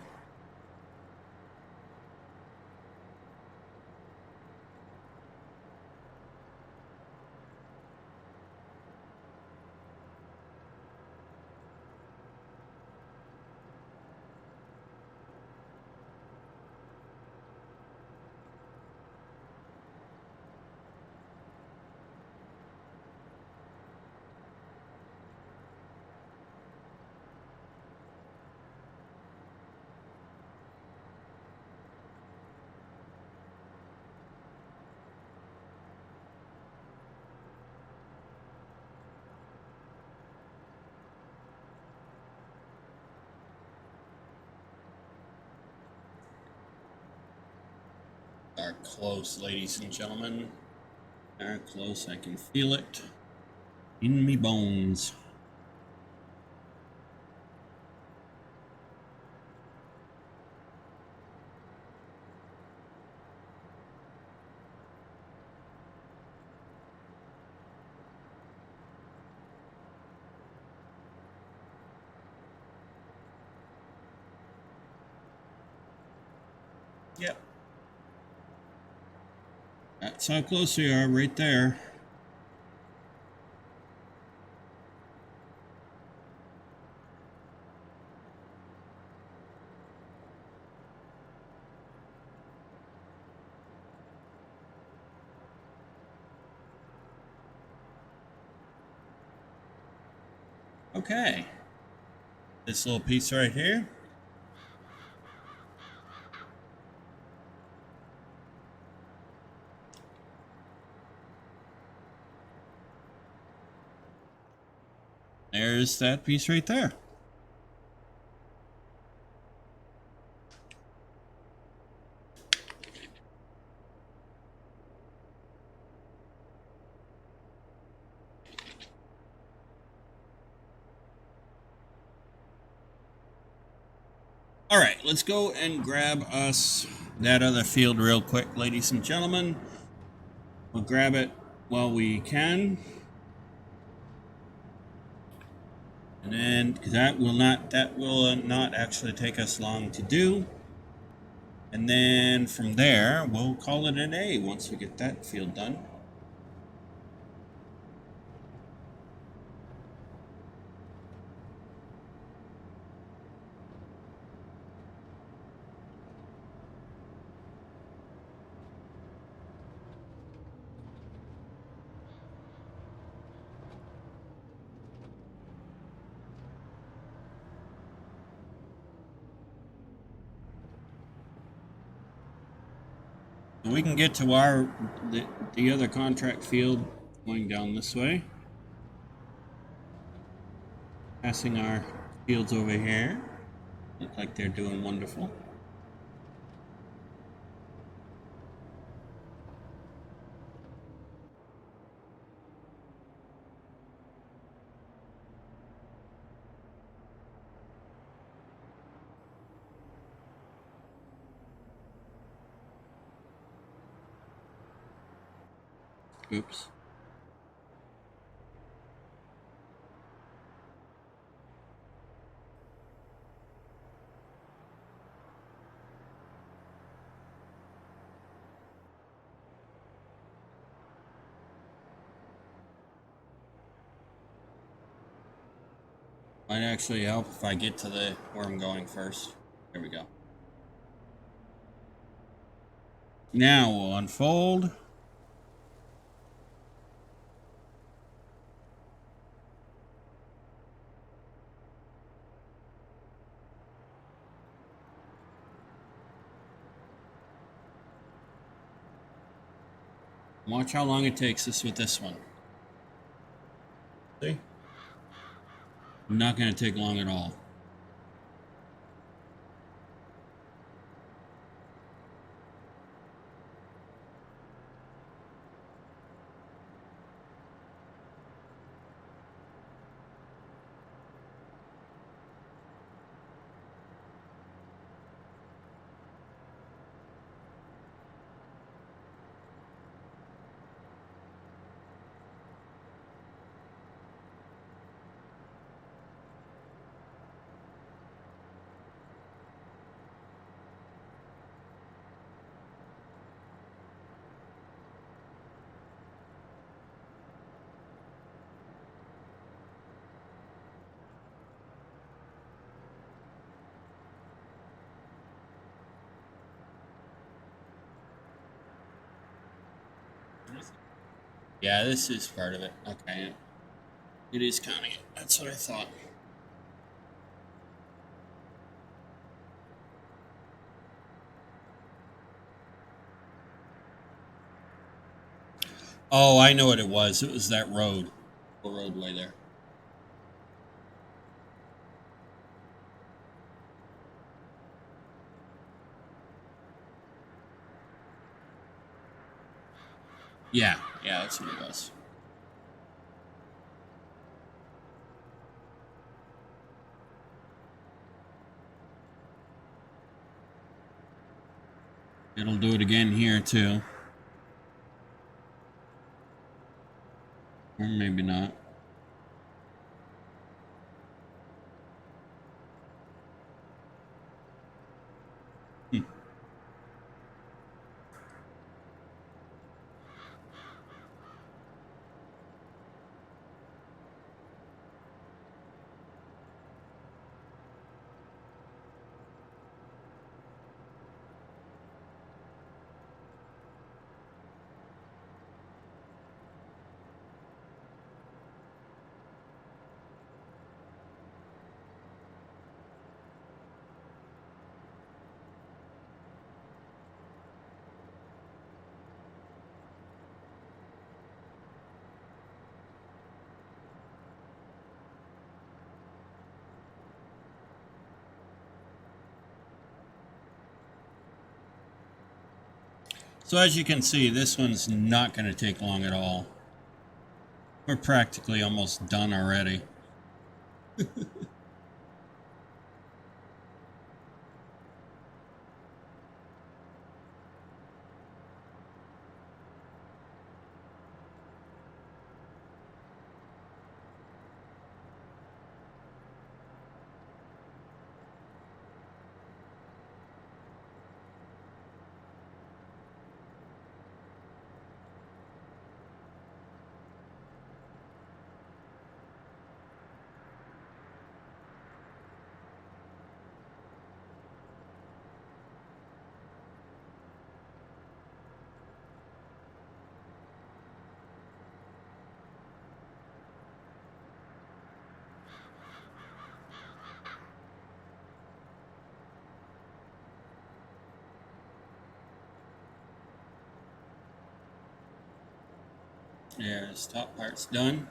Are close, ladies and gentlemen. Are close. I can feel it in me bones. Yep. That's how close we are right there. Okay. This little piece right here, harvest that piece right there. All right, let's go and grab us that other field real quick, ladies and gentlemen. We'll grab it while we can. And then that will not actually take us long to do. And then from there, we'll call it a day once we get that field done. We can get to the other contract field going down this way. Passing our fields over here. Look like they're doing wonderful. Oops. Might actually help if I get to where I'm going first. There we go. Now we'll unfold. Watch how long it takes us with this one. See? Not going to take long at all. Yeah, this is part of it. Okay. It is counting it. That's what I thought. Oh, I know what it was. It was that road. The roadway there. Yeah, that's what it was. It'll do it again here too. Or maybe not. So as you can see, this one's not going to take long at all. We're practically almost done already. Yeah, this top part's done.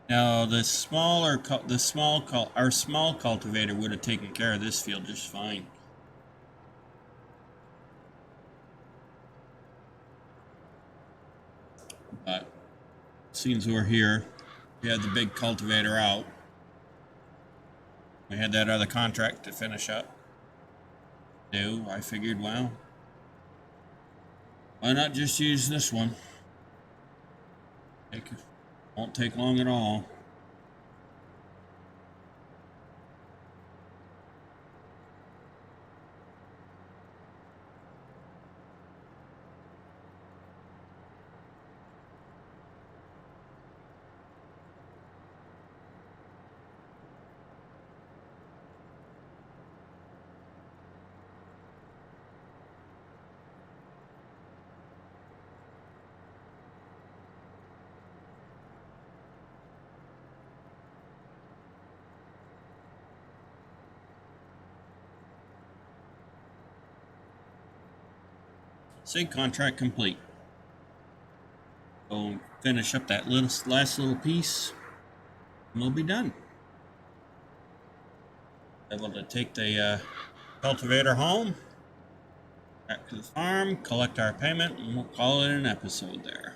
Now, our small cultivator would have taken care of this field just fine. But since we're here, we had the big cultivator out. We had that other contract to finish up. No, I figured, well, why not just use this one? Won't take long at all. Say contract complete. Go finish up that last little piece, and we'll be done. Able to take the cultivator home, back to the farm, collect our payment, and we'll call it an episode there.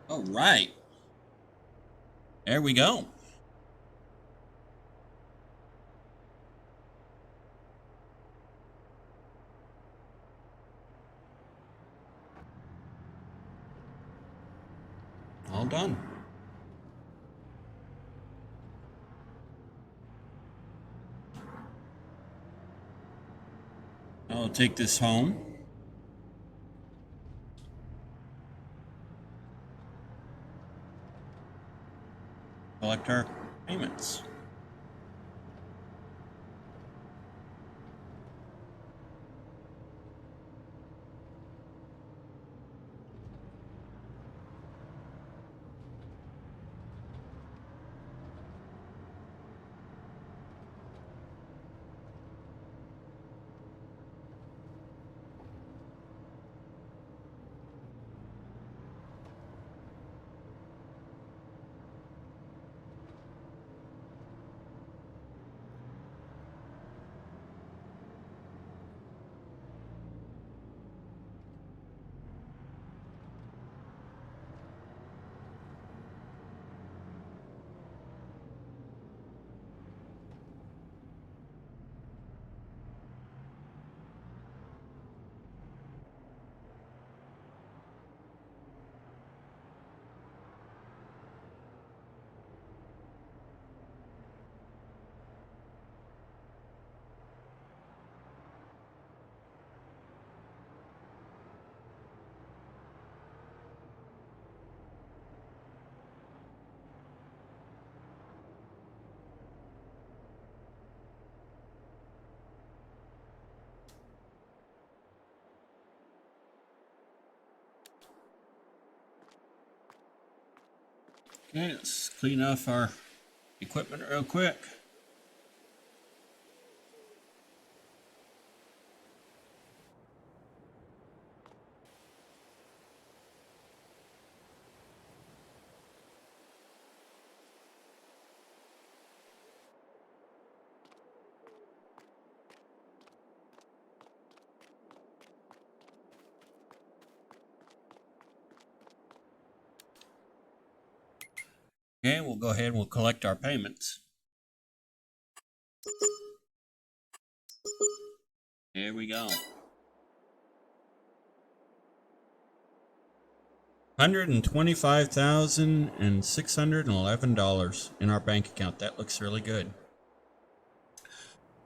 All right. There we go. All done. I'll take this home. Collect our payments. Okay, let's clean off our equipment real quick. Okay, we'll go ahead and we'll collect our payments. Here we go. $125,611 in our bank account. That looks really good.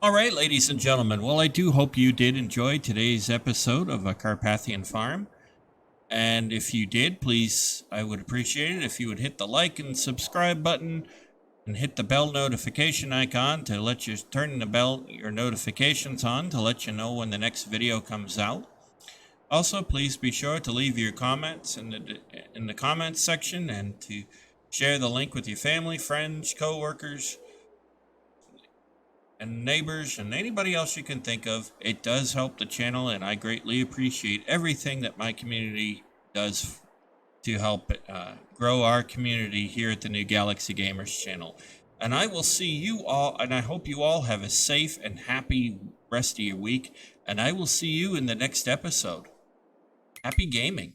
All right, ladies and gentlemen. Well, I do hope you did enjoy today's episode of a Carpathian Farm. And if you did, please, I would appreciate it if you would hit the like and subscribe button and hit the bell notification icon to let you turn your notifications on to let you know when the next video comes out. Also, please be sure to leave your comments in the comments section and to share the link with your family, friends, co-workers, and neighbors, and anybody else you can think of. It does help the channel, and I greatly appreciate everything that my community does to help grow our community here at the New Galaxy Gamers channel. And I will see you all, and I hope you all have a safe and happy rest of your week, and I will see you in the next episode. Happy gaming.